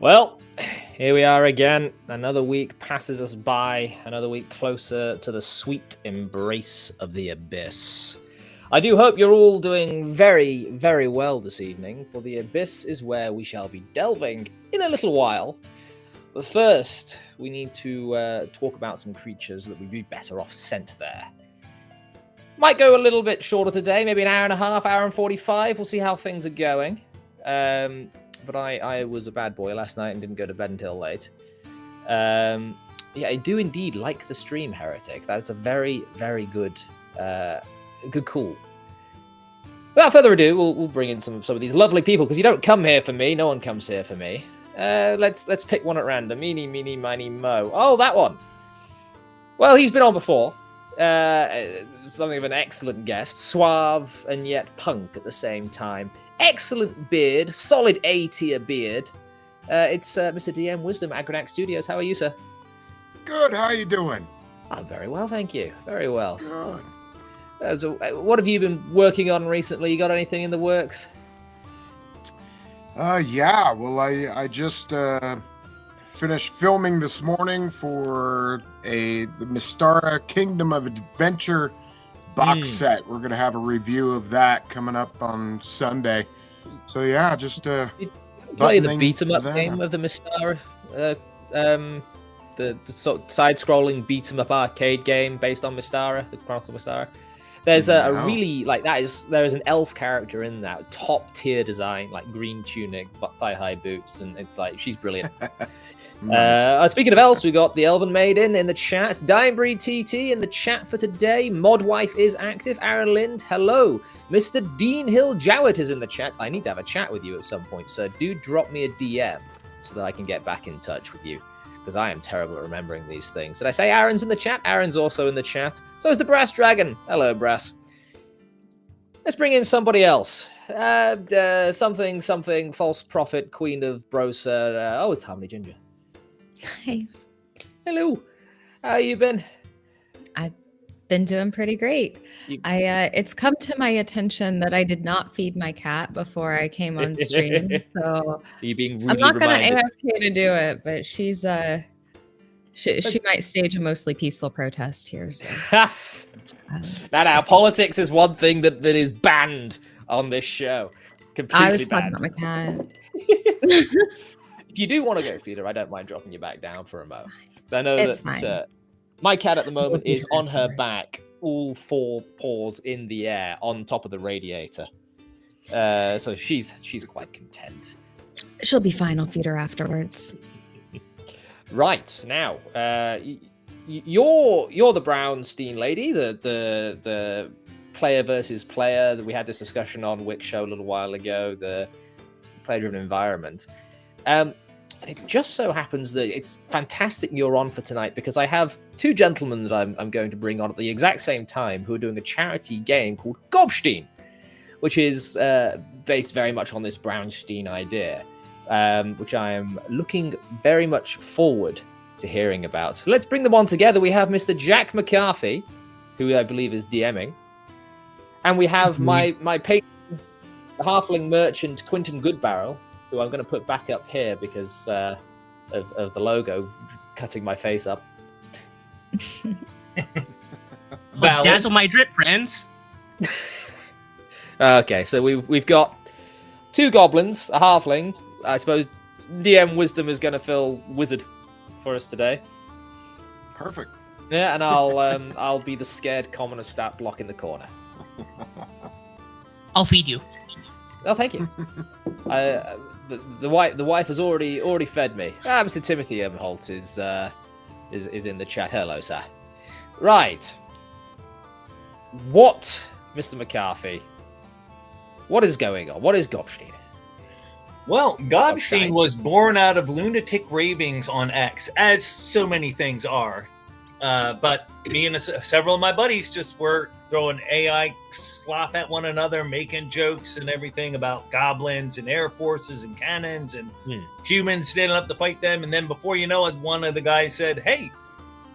Well, here we are again. Another week passes us by, another week closer to the sweet embrace of the abyss. I do hope you're all doing very, very well this evening, for the abyss is where we shall be delving in a little while. But first, we need to talk about some creatures that we'd be better off sent there. Might go a little bit shorter today, maybe an hour and a half, hour and 45. We'll see how things are going. But I was a bad boy last night and didn't go to bed until late. Yeah, I do indeed like the stream, Heretic. That's a very, very good call. Without further ado, we'll bring in some of these lovely people, because you don't come here for me. No one comes here for me. Let's pick one at random. Eeny, meeny, miny, mo. Oh, that one. Well, he's been on before. Something of an excellent guest. Suave and yet punk at the same time. Excellent beard, solid A-tier beard. It's Mr. DM Wisdom at Agranac Studios. How are you, sir? Good. How you doing? I'm very well, thank you. Very well. Good. So, what have you been working on recently? You got anything in the works? Yeah. Well, I just finished filming this morning for the Mystara Kingdom of Adventure box set. We're gonna have a review of that coming up on Sunday. So yeah, just play the beat 'em up game of the Mystara, the side-scrolling beat 'em up arcade game based on Mystara, the Chronicles of Mystara. There's a really there is an elf character in that, top tier design, like green tunic, thigh-high boots, and it's like she's brilliant. Nice. Speaking of elves, we got the Elven Maiden in the chat. Dimebreed TT in the chat for today. Modwife is active. Aaron Lind, hello. Mr. Dean Hill Jowett is in the chat. I need to have a chat with you at some point, so do drop me a DM so that I can get back in touch with you, because I am terrible at remembering these things. Did I say Aaron's in the chat? Aaron's also in the chat. So is the Brass Dragon. Hello, Brass. Let's bring in somebody else. Something, false prophet, queen of Brosa. It's Harmony Ginger. Hi. Hello. How you been? I've been doing pretty great. It's come to my attention that I did not feed my cat before I came on stream. So are you being rudely I'm not going to reminded? AFK to do it, but she's she might stage a mostly peaceful protest here. So now, politics is one thing that is banned on this show. Completely I was talking banned. about my cat. If you do want to go feed her, I don't mind dropping you back down for a mo. So I know It's that my cat at the moment is on her back, all four paws in the air, on top of the radiator. So she's quite content. She'll be fine. I'll feed her afterwards. Right now, you're the Brownstein lady, the player versus player that we had this discussion on Wick Show a little while ago, the player-driven environment. And it just so happens that it's fantastic you're on for tonight, because I have two gentlemen that I'm going to bring on at the exact same time who are doing a charity game called GOBSTEIN, which is based very much on this Brownstein idea, which I am looking very much forward to hearing about. So let's bring them on together. We have Mr. Jack McCarthy, who I believe is DMing, and we have my patron, the halfling merchant Quentin Goodbarrel, who I'm going to put back up here because of the logo cutting my face up. Dazzle my drip, friends. Okay, so we've got two goblins, a halfling. I suppose DM Wisdom is going to fill wizard for us today. Perfect. Yeah, and I'll be the scared commoner stat block in the corner. I'll feed you. Oh, thank you. The wife has already fed me. Mr. Timothy Emholt is in the chat. Hello, sir. Right. What, Mr. McCarthy? What is going on? What is GOBSTEIN? Well, GOBSTEIN was born out of lunatic ravings on X, as so many things are. But me and several of my buddies just were throwing AI slop at one another, making jokes and everything about goblins and air forces and cannons and humans standing up to fight them. And then before you know it, one of the guys said, "Hey,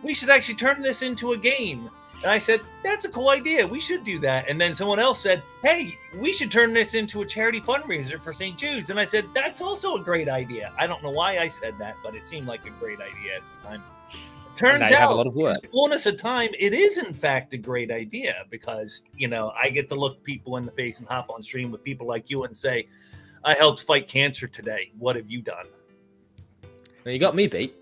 we should actually turn this into a game." And I said, that's a cool idea. We should do that. And then someone else said, hey, we should turn this into a charity fundraiser for St. Jude's. And I said, that's also a great idea. I don't know why I said that, but it seemed like a great idea at the time. Turns out, a lot of work. in the fullness of time, it is in fact a great idea because, I get to look people in the face and hop on stream with people like you and say, I helped fight cancer today. What have you done? Well, you got me beat.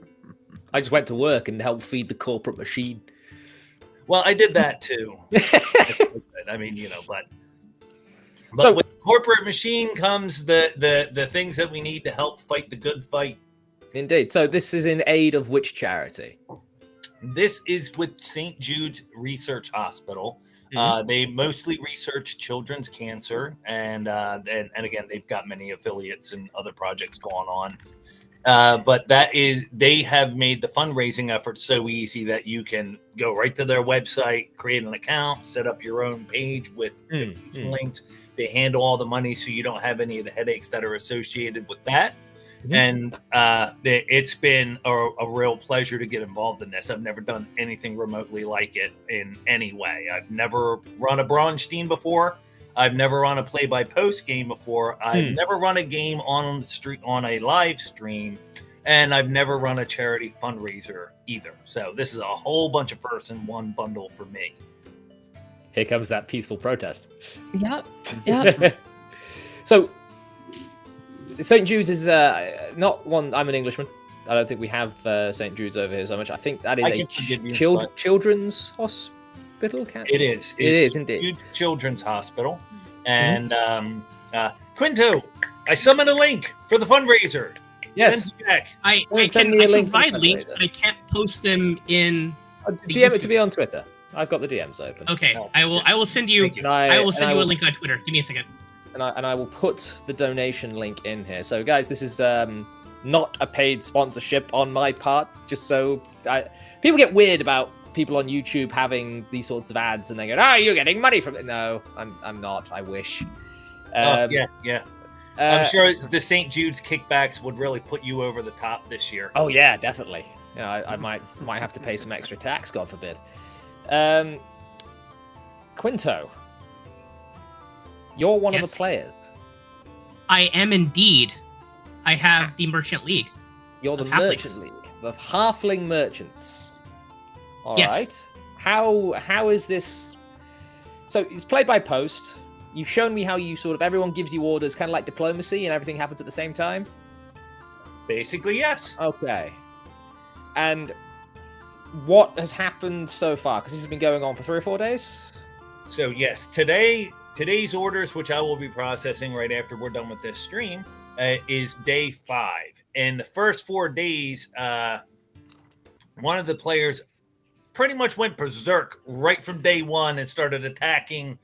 I just went to work and helped feed the corporate machine. Well, I did that too. I mean, but So- with the corporate machine comes the things that we need to help fight the good fight. Indeed. So this is in aid of which charity? This is with St. Jude's Research Hospital. They mostly research children's cancer, and again, they've got many affiliates and other projects going on. But they have made the fundraising effort so easy that you can go right to their website, create an account, set up your own page with links. They handle all the money so you don't have any of the headaches that are associated with that. And it's been a real pleasure to get involved in this. I've never done anything remotely like it in any way. I've never run a Braunstein before. I've never run a play-by-post game before. I've never run a game on the street on a live stream, and I've never run a charity fundraiser either. So this is a whole bunch of firsts in one bundle for me. Here comes that peaceful protest. Yep. So St. Jude's is not one. I'm an Englishman. I don't think we have St. Jude's over here so much. I think that is a children's hospital. It is. It is indeed. Jude's Children's Hospital. And Quinto, I summon a link for the fundraiser. Yes. I Send can me a link provide for the links, fundraiser. but I can't post them in. DM it to me on Twitter. I've got the DMs open. Okay, I will send you. Thank you. I will send you a link on Twitter. Give me a second. And I will put the donation link in here. So, guys, this is not a paid sponsorship on my part. Just so people get weird about people on YouTube having these sorts of ads, and they go, "Oh, you're getting money from it." No, I'm not. I wish. Yeah. I'm sure the St. Jude's kickbacks would really put you over the top this year. Oh yeah, definitely. I might have to pay some extra tax, God forbid. Quinto, you're one of Yes. the players. I am indeed. I have the Merchant League. You're the Of halflings. Merchant League, the Halfling Merchants. All Yes. right. How is this? So it's played by post. You've shown me how you everyone gives you orders, kind of like diplomacy, and everything happens at the same time. Basically, yes. Okay. And what has happened so far? Because this has been going on for 3 or 4 days. So yes, today's orders, which I will be processing right after we're done with this stream, is day 5. In the first 4 days, one of the players pretty much went berserk right from day 1 and started attacking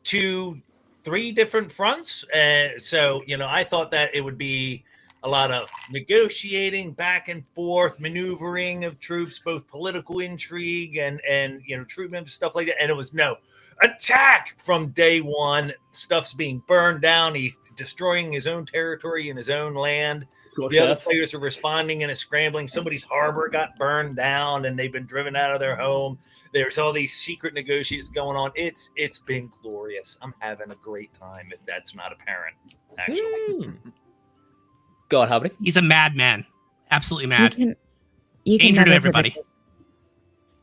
2-3 different fronts. So I thought that it would be a lot of negotiating back and forth, maneuvering of troops, both political intrigue and troop members, stuff like that. And it was no attack from day 1. Stuff's being burned down. He's destroying his own territory and his own land. The other players are responding and scrambling. Somebody's harbor got burned down and they've been driven out of their home. There's all these secret negotiations going on. It's been glorious. I'm having a great time, if that's not apparent, actually. God, how many? He's a madman. Absolutely mad. You can Danger to never everybody. predict this.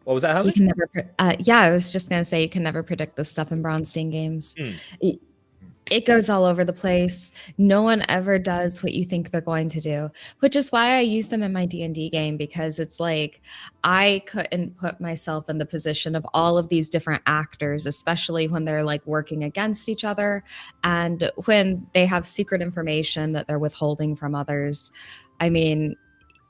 What was that, how You many? can never. I was just gonna say you can never predict this stuff in Braunstein games. It goes all over the place. No one ever does what you think they're going to do, which is why I use them in my D&D game, because it's like I couldn't put myself in the position of all of these different actors, especially when they're like working against each other and when they have secret information that they're withholding from others. I mean,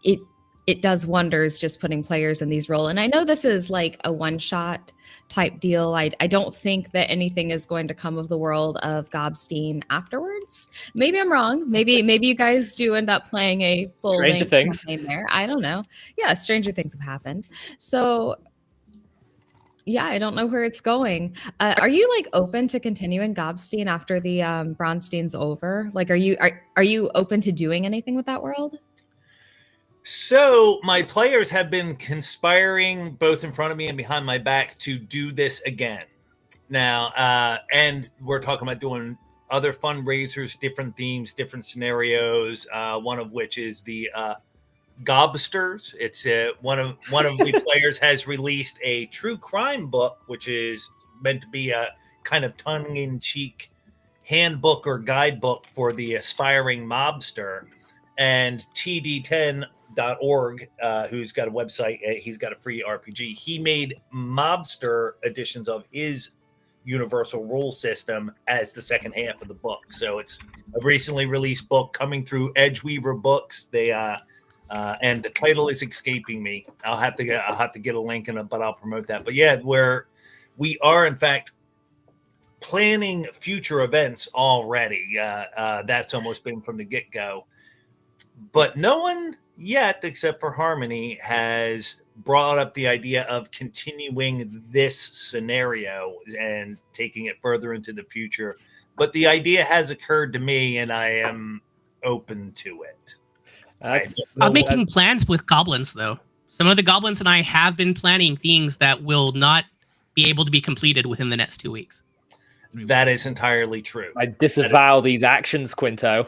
it does wonders just putting players in these roles. And I know this is like a one-shot type deal. I don't think that anything is going to come of the world of GOBSTEIN afterwards. Maybe I'm wrong. Maybe you guys do end up playing a full Stranger Things campaign there. I don't know. Yeah, stranger things have happened. So yeah, I don't know where it's going. Are you like open to continuing GOBSTEIN after the Braunstein's over? Like, are you open to doing anything with that world? So my players have been conspiring both in front of me and behind my back to do this again. Now, and we're talking about doing other fundraisers, different themes, different scenarios. One of which is the GOBSTERS. It's one of the players has released a true crime book, which is meant to be a kind of tongue-in-cheek handbook or guidebook for the aspiring mobster. And TD10.org, who's got a website, he's got a free RPG. He made mobster editions of his universal rule system as the second half of the book. So it's a recently released book coming through Edgeweaver Books. They and the title is escaping me. I'll have to get a link in it, but I'll promote that. But yeah, we are in fact planning future events already. That's almost been from the get-go. But no one yet, except for Harmony, has brought up the idea of continuing this scenario and taking it further into the future. But the idea has occurred to me, and I am open to it. I'm making plans with goblins, though. Some of the goblins and I have been planning things that will not be able to be completed within the next 2 weeks. That is entirely true. I disavow these actions, Quinto.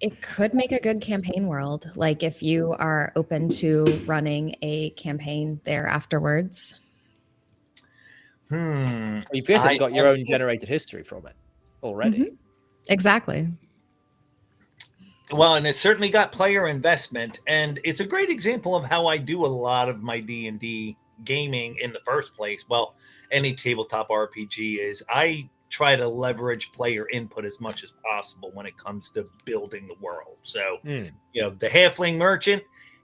It could make a good campaign world, like if you are open to running a campaign there afterwards. You've basically got your own generated history from it already. Mm-hmm. Exactly. Well, and it's certainly got player investment, and it's a great example of how I do a lot of my D&D gaming in the first place. Well, any tabletop RPG is I try to leverage player input as much as possible when it comes to building the world. So, the halfling merchant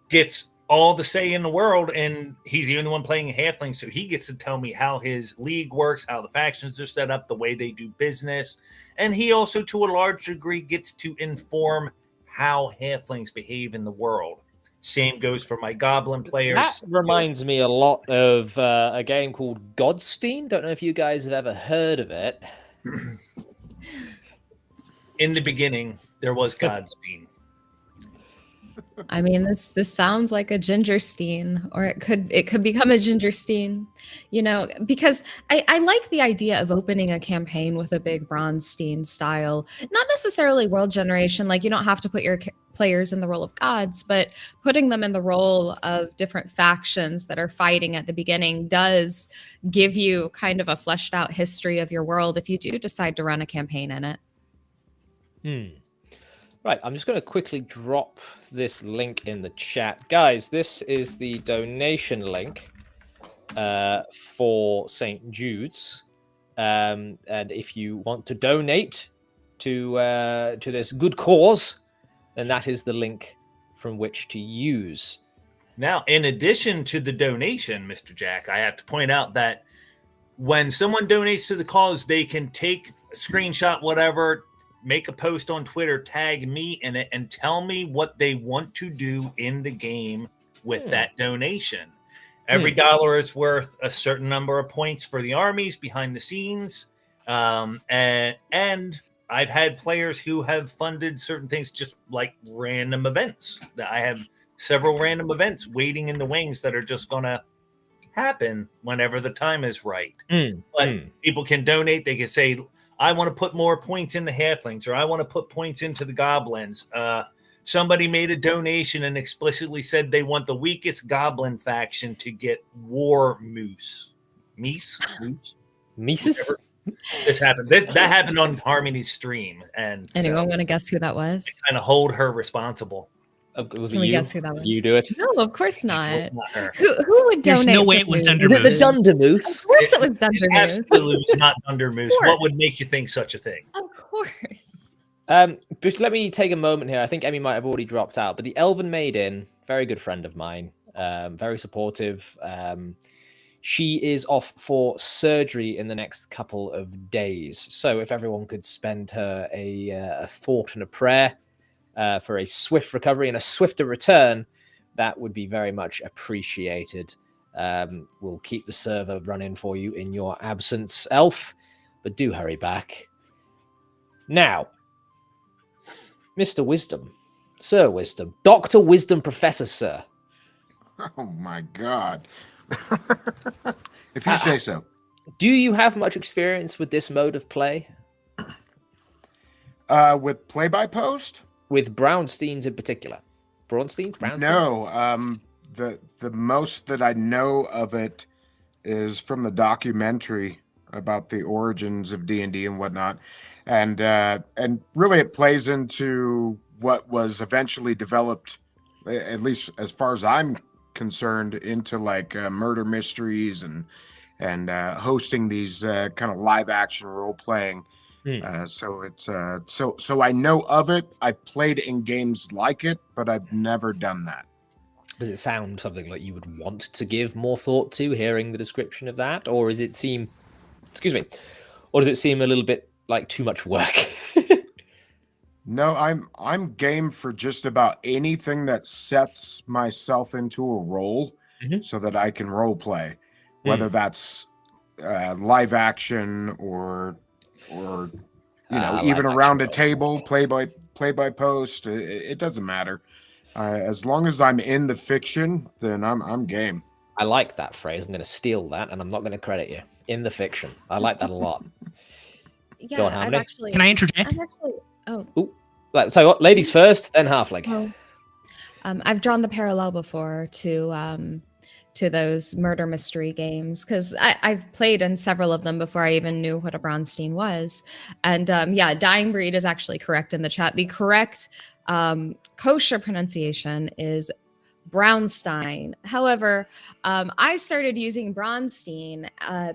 gets all the say in the world, and he's the only one playing a halfling, so he gets to tell me how his league works, how the factions are set up, the way they do business. And he also, to a large degree, gets to inform how halflings behave in the world. Same goes for my goblin players. That reminds me a lot of a game called GOBSTEIN. Don't know if you guys have ever heard of it. In the beginning, there was GOBSTEIN. I mean, this sounds like a Gingerstein, or it could become a Gingerstein, because I like the idea of opening a campaign with a big Bronstein style, not necessarily world generation. Like, you don't have to put your players in the role of gods, but putting them in the role of different factions that are fighting at the beginning does give you kind of a fleshed out history of your world if you do decide to run a campaign in it. Right, I'm just going to quickly drop this link in the chat. Guys, this is the donation link for St. Jude's. And if you want to donate to this good cause, then that is the link from which to use. Now, in addition to the donation, Mr. Jack, I have to point out that when someone donates to the cause, they can take a screenshot, whatever, make a post on Twitter, tag me in it, and tell me what they want to do in the game with that donation. Every dollar is worth a certain number of points for the armies behind the scenes. And I've had players who have funded certain things, just like random events. I have several random events waiting in the wings that are just going to happen whenever the time is right. But people can donate. They can say, I want to put more points in the halflings, or I want to put points into the goblins. Somebody made a donation and explicitly said they want the weakest goblin faction to get war moose. Moose? Mises? This happened. That happened on Harmony's stream. And anyone want to guess who that was? Kind of hold her responsible. Was Can it we you? guess who that was? You do it? No, of course not. Not her. Who would donate? There's no way it was Moose? Dundermoose. Was it the Dundermoose? Of course it was Dundermoose. Absolutely not Dundermoose. What would make you think such a thing? Of course. Just let me take a moment here. I think Emmy might have already dropped out, but the Elven Maiden, very good friend of mine, very supportive. She is off for surgery in the next couple of days. So if everyone could spend her a thought and a prayer for a swift recovery and a swifter return, that would be very much appreciated. We'll keep the server running for you in your absence, Elf, but do hurry back. Now, Mr. Wisdom, Sir Wisdom, Dr. Wisdom, Professor Sir. Oh my God. If you say so. Do you have much experience with this mode of play? With play-by-post? With Brownsteins in particular? Brownsteins? No. The most that I know of it is from the documentary about the origins of D&D and whatnot. And really it plays into what was eventually developed, at least as far as I'm concerned, into like murder mysteries and hosting these kind of live action role playing. So it's so I know of it. I've played in games like it, but I've never done that. Does it sound something like you would want to give more thought to, hearing the description of that, or does it seem, or does it seem a little bit like too much work? No, I'm game for just about anything that sets myself into a role so that I can role play, whether that's live action or even around a table, play by post. It doesn't matter. As long as I'm in the fiction, then I'm game. I like that phrase. I'm going to steal that, and I'm not going to credit you. In the fiction, I like that a lot. Yeah, Go on, Can I interject? Tell you what, ladies first, then halfling. I've drawn the parallel before to those murder mystery games because I've played in several of them before I even knew what a Braunstein was. And Dying Breed is actually correct in the chat. The correct kosher pronunciation is Brownstein. However, I started using Braunstein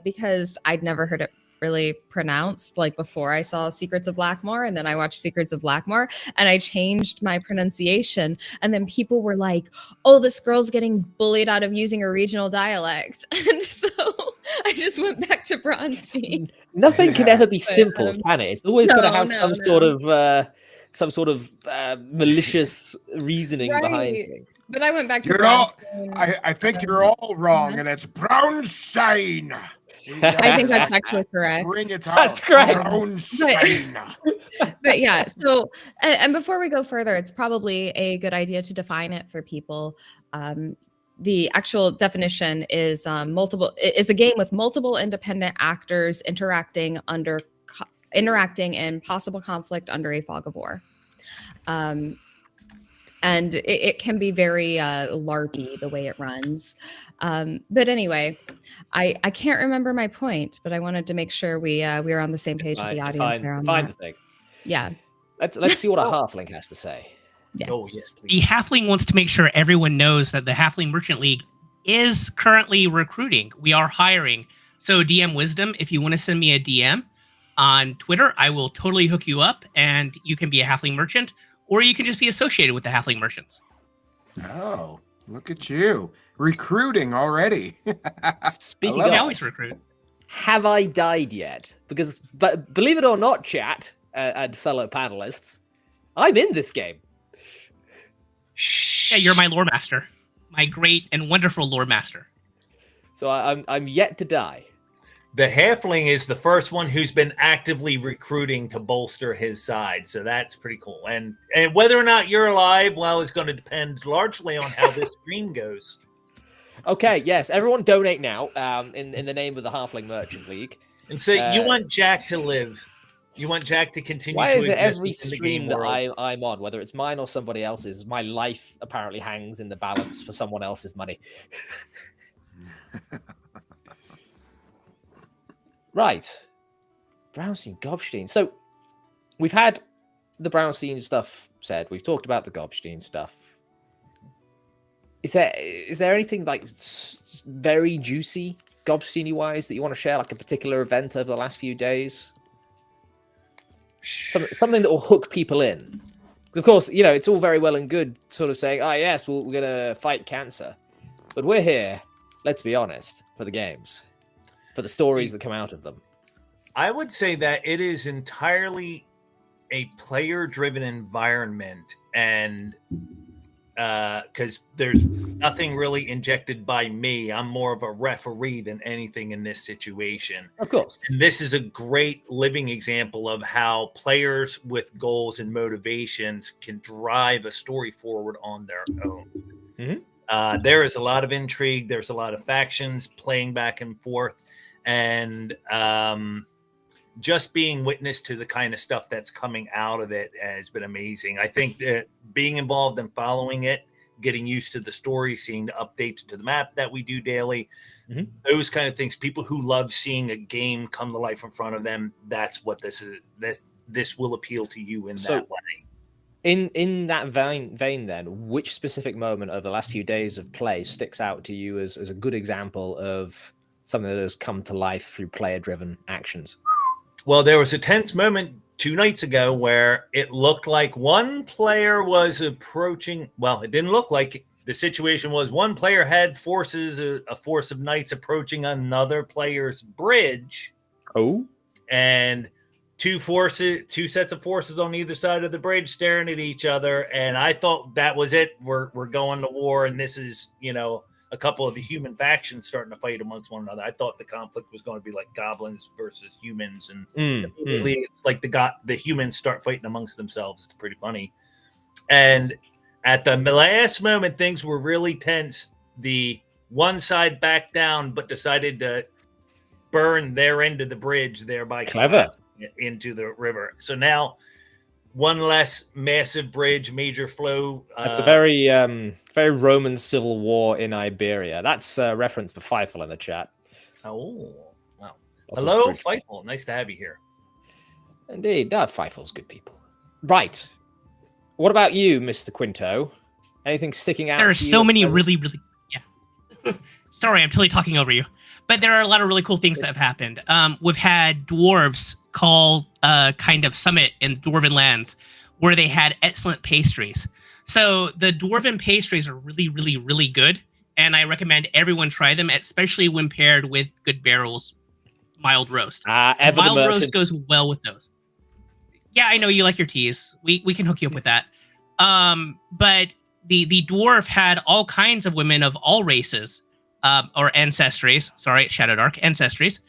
because I'd never heard it really pronounced, like before I saw Secrets of Blackmore, and then I watched Secrets of Blackmore, and I changed my pronunciation, and then people were like, oh, this girl's getting bullied out of using a regional dialect. And so I just went back to Braunstein. Nothing can ever be simple, can it? It's always got to have some sort of malicious reasoning behind things. But I went back to Braunstein. I think you're all wrong, and it's Braunstein. I think that's actually correct. Bring it out. That's correct. But yeah, so and before we go further, it's probably a good idea to define it for people. The actual definition is a game with multiple independent actors interacting in possible conflict under a fog of war. And it can be very LARPy the way it runs. But anyway, I can't remember my point, but I wanted to make sure we were on the same page with the audience there. Find the thing. Yeah. Let's see what a halfling has to say. Yeah. Oh, yes, please. The halfling wants to make sure everyone knows that the Halfling Merchant League is currently recruiting. We are hiring. So DM Wisdom, if you want to send me a DM on Twitter, I will totally hook you up and you can be a halfling merchant, or you can just be associated with the halfling merchants. Oh, look at you. Recruiting already. Speaking We of, always recruit. have I died yet? But believe it or not, chat and fellow panelists, I'm in this game. Yeah, you're my lore master. My great and wonderful lore master. So I'm yet to die. The halfling is the first one who's been actively recruiting to bolster his side, so that's pretty cool. And whether or not you're alive, well, it's going to depend largely on how this stream goes. Okay, yes, everyone donate now in the name of the Halfling Merchant League. And so you want Jack to live. You want Jack to continue Why to is it exist every in the stream game that world. I'm on, whether it's mine or somebody else's, my life apparently hangs in the balance for someone else's money? Right. Brownstein, Gobstein. So we've had the Brownstein stuff said. We've talked about the Gobstein stuff. Is there anything like very juicy Gobstein-y wise that you want to share, like a particular event over the last few days? Something that will hook people in. Of course, it's all very well and good sort of saying, oh, yes, we're going to fight cancer. But we're here, let's be honest, for the games, for the stories that come out of them. I would say that it is entirely a player-driven environment, and because there's nothing really injected by me. I'm more of a referee than anything in this situation. Of course. And this is a great living example of how players with goals and motivations can drive a story forward on their own. Mm-hmm. There is a lot of intrigue. There's a lot of factions playing back and forth. And just being witness to the kind of stuff that's coming out of it has been amazing. I think that being involved and following it, getting used to the story, seeing the updates to the map that we do daily, those kind of things, people who love seeing a game come to life in front of them, that's what this is. This will appeal to you in that way. In that vein then, which specific moment of the last few days of play sticks out to you as a good example of something that has come to life through player-driven actions? Well, there was a tense moment 2 nights ago where it looked like one player was approaching. Well, it didn't look like it. The situation was one player had forces, a force of knights approaching another player's bridge. Oh. And two sets of forces on either side of the bridge staring at each other. And I thought that was it. We're going to war. And this is, a couple of the human factions starting to fight amongst one another. I thought the conflict was going to be like goblins versus humans, and immediately it's like the humans start fighting amongst themselves. It's pretty funny. And at the last moment, things were really tense. The one side backed down, but decided to burn their end of the bridge, thereby clever into the river. So now, one less massive bridge, major flow. That's a very Roman civil war in Iberia. That's a reference for Feifel in the chat. Oh, wow. Lots Hello, Feifel. Nice to have you here. Indeed. Feifel's good people. Right. What about you, Mr. Quinto? Anything sticking out? There are so many really, really... Yeah. Sorry, I'm totally talking over you. But there are a lot of really cool things that have happened. We've had dwarves call a kind of summit in Dwarven lands where they had excellent pastries. So the Dwarven pastries are really, really, really good. And I recommend everyone try them, especially when paired with good barrels mild roast. Mild roast goes well with those. Yeah, I know you like your teas. We can hook you up with that. But the dwarf had all kinds of women of all races, or ancestries. Sorry, Shadow Dark ancestries,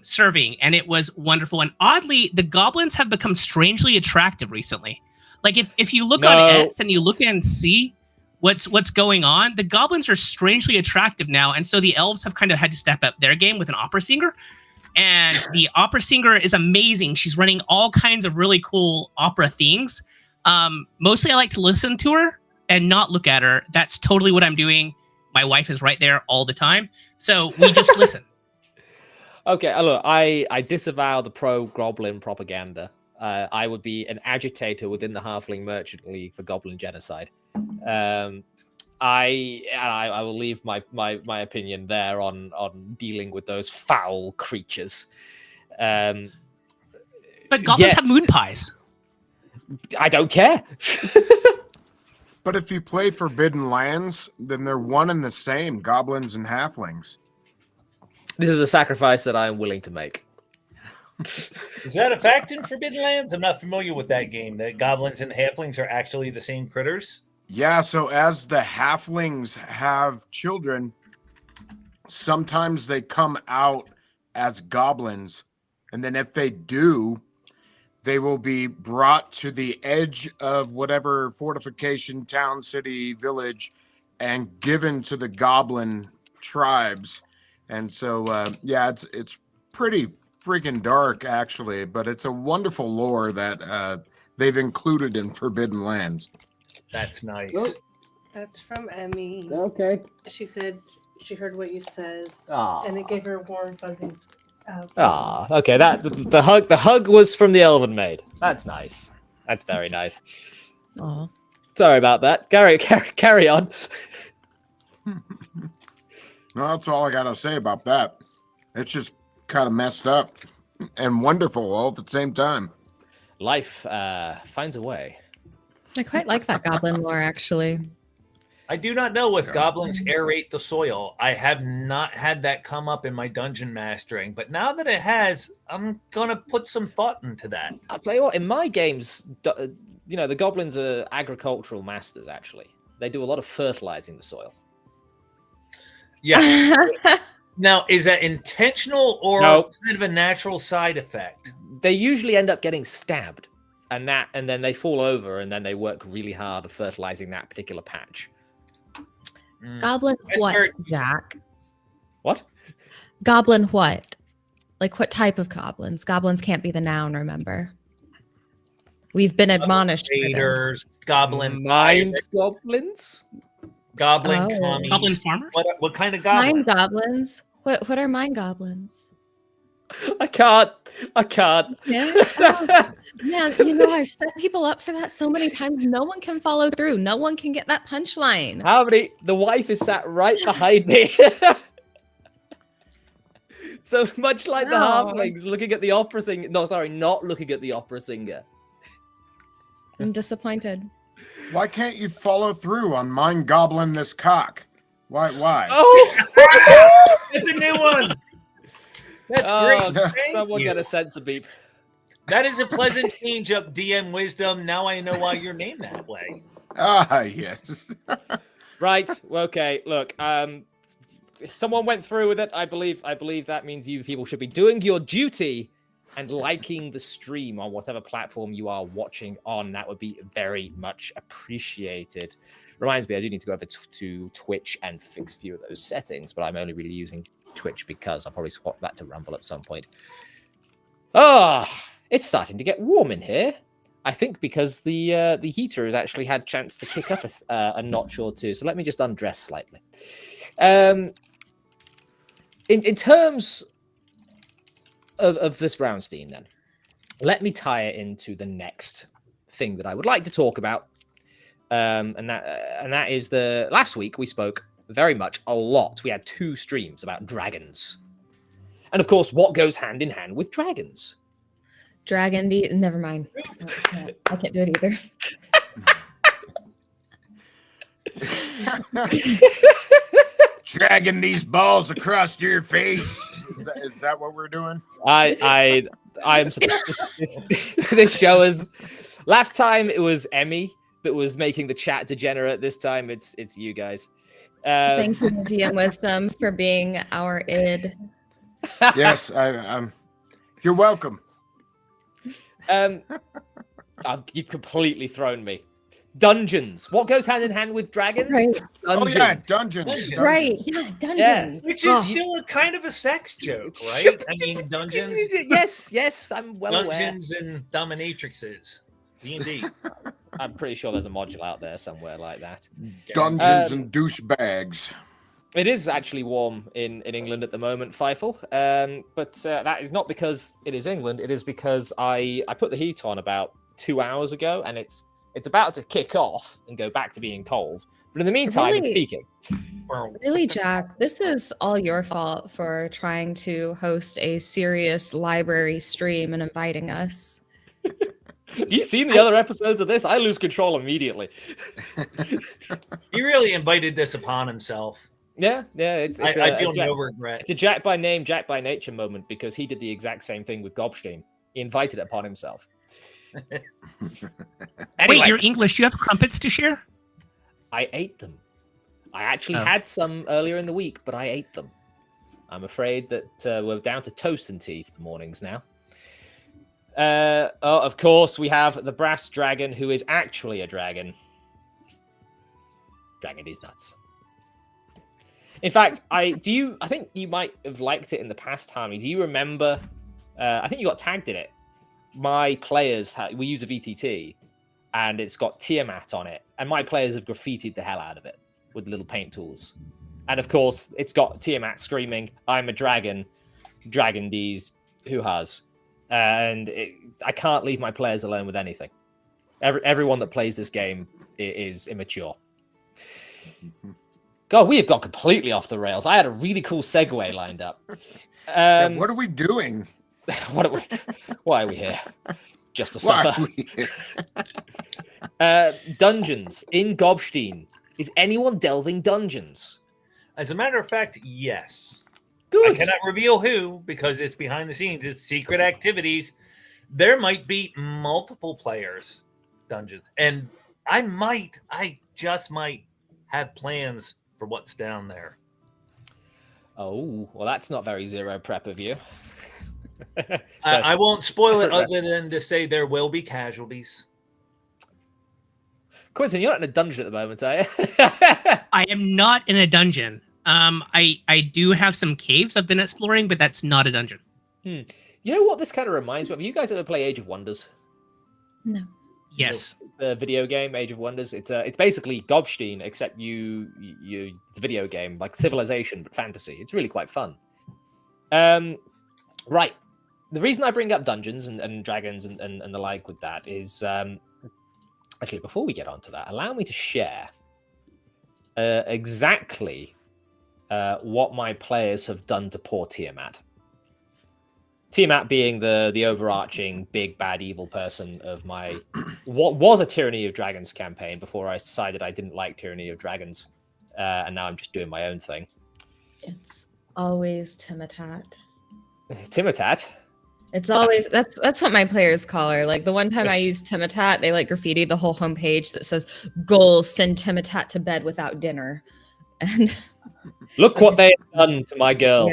serving, and it was wonderful. And oddly, the goblins have become strangely attractive recently. Like if you look on X and you look and see what's going on, the goblins are strangely attractive now, and so the elves have kind of had to step up their game with an opera singer. And the opera singer is amazing. She's running all kinds of really cool opera things. Mostly I like to listen to her and not look at her. That's totally what I'm doing. My wife is right there all the time. So we just listen. Okay, look, I disavow the pro-goblin propaganda. I would be an agitator within the Halfling Merchant League for goblin genocide. I will leave my opinion there on dealing with those foul creatures. But goblins have moon pies. I don't care. But if you play Forbidden Lands, then they're one and the same, goblins and halflings. This is a sacrifice that I am willing to make. Is that a fact in Forbidden Lands? I'm not familiar with that game. That goblins and halflings are actually the same critters? Yeah, so as the halflings have children, sometimes they come out as goblins. And then if they do, they will be brought to the edge of whatever fortification, town, city, village, and given to the goblin tribes. And so, it's pretty freaking dark, actually, but it's a wonderful lore that they've included in Forbidden Lands. That's nice. That's from Emmy. Okay. She said she heard what you said, Aww. and it gave her warm, fuzzy. Okay. That the hug was from the Elven Maid. That's nice. That's very nice. Aww. Sorry about that. Carry on. No, that's all I gotta say about that. It's just kind of messed up and wonderful all at the same time. Life finds a way. I quite like that goblin lore, actually. I do not know if goblins aerate the soil. I have not had that come up in my dungeon mastering, but now that it has, I'm gonna put some thought into that. I'll tell you what, in my games, the goblins are agricultural masters, actually. they do a lot of fertilizing the soil. Yes. Now, is that intentional or No. kind of a natural side effect? They usually end up getting stabbed, and then they fall over, and then they work really hard at fertilizing that particular patch. Goblin what, Jack? What? Goblin what? Like what type of goblins? Goblins can't be the noun, remember? We've been admonished for them. Raiders, goblin Mind pirate, goblins? goblin Oh. commies. Goblin farmers? What kind of goblin? Mind goblins? What are mind goblins? I can't. Yeah. Oh, man, you know, I've set people up for that so many times. No one can follow through. No one can get that punchline. How many? The wife is sat right behind me. So much like the Oh. halflings looking at the opera singer. No, sorry, not looking at the opera singer. I'm disappointed. Why can't you follow through on Mind Goblin this cock? Why? Oh! It's a new one. That's Oh, great. Thank Someone you. get a sensor beep. That is a pleasant change up, DM wisdom. Now I know why you're named that way. Ah, yes. Right. Okay. Look. Someone went through with it. I believe that means you people should be doing your duty and liking the stream on whatever platform you are watching on. That would be very much appreciated. Reminds me, I do need to go over to Twitch and fix a few of those settings, but I'm only really using Twitch because I'll probably swap that to Rumble at some point. It's starting to get warm in here. I think because the heater has actually had a chance to kick up a notch or two. So let me just undress slightly. In terms of this Brownstein, then, let me tie it into the next thing that I would like to talk about, and that is the last week we spoke very much a lot. We had 2 streams about dragons, and of course, what goes hand in hand with dragons. Never mind. I can't do it either. Dragging these balls across your face. Is that what we're doing? I'm this show is. Last time it was Emmy that was making the chat degenerate. This time it's you guys. Thank you, DM Wisdom, for being our id. Yes, you're welcome. You've completely thrown me. Dungeons. What goes hand in hand with dragons? Right. Oh yeah, dungeons. Right. Yeah, dungeons. Which is still a kind of a sex joke, right? I mean, dungeons. Yes, I'm well aware. Dungeons and dominatrixes. D&D. I'm pretty sure there's a module out there somewhere like that. Dungeons and douchebags. It is actually warm in England at the moment, Feifel. But that is not because it is England. It is because I put the heat on about 2 hours ago, and it's about to kick off and go back to being cold. But in the meantime, it's peaking. Really, Jack, this is all your fault for trying to host a serious library stream and inviting us. Have you seen the other episodes of this? I lose control immediately. He really invited this upon himself. Yeah. I feel no regret. It's a Jack by name, Jack by nature moment because he did the exact same thing with GOBSTEIN. He invited it upon himself. Wait, you're English. You have crumpets to share? I ate them. I actually had some earlier in the week, but I ate them. I'm afraid that we're down to toast and tea for the mornings now. Of course, we have the brass dragon, who is actually a dragon. Dragon is nuts. In fact, I think you might have liked it in the past, Harmy. Do you remember? I think you got tagged in it. My players, we use a VTT, and it's got Tiamat on it, and my players have graffitied the hell out of it with little paint tools. And of course, it's got Tiamat screaming, "I'm a dragon, dragon D's, who has?" And I can't leave my players alone with anything. Everyone that plays this game is immature. God, we have gone completely off the rails. I had a really cool segue lined up. What are we doing? Why are we here? Just to suffer. Dungeons in GOBSTEIN. Is anyone delving dungeons? As a matter of fact, yes. Good. I cannot reveal who because it's behind the scenes. It's secret activities. There might be multiple players dungeons, and I just might have plans for what's down there. Oh, well, that's not very zero prep of you. I won't spoil it other than to say there will be casualties. Quentin, you're not in a dungeon at the moment, are you? I am not in a dungeon. I do have some caves I've been exploring, but that's not a dungeon. You know what this kind of reminds me of? You guys ever play Age of Wonders? No. Yes. The video game Age of Wonders. It's basically GOBSTEIN, except it's a video game like Civilization but fantasy. It's really quite fun. Right. The reason I bring up dungeons and dragons and the like with that is actually, before we get on to that, allow me to share exactly what my players have done to poor Tiamat. Tiamat being the overarching big bad evil person of my what was a Tyranny of Dragons campaign before I decided I didn't like Tyranny of Dragons, and now I'm just doing my own thing. It's always Timitat. Timitat. It's always that's what my players call her. Like the one time I used Timitat, they like graffiti the whole homepage that says "Goals: send Timitat to bed without dinner." And look what they have done to my girl.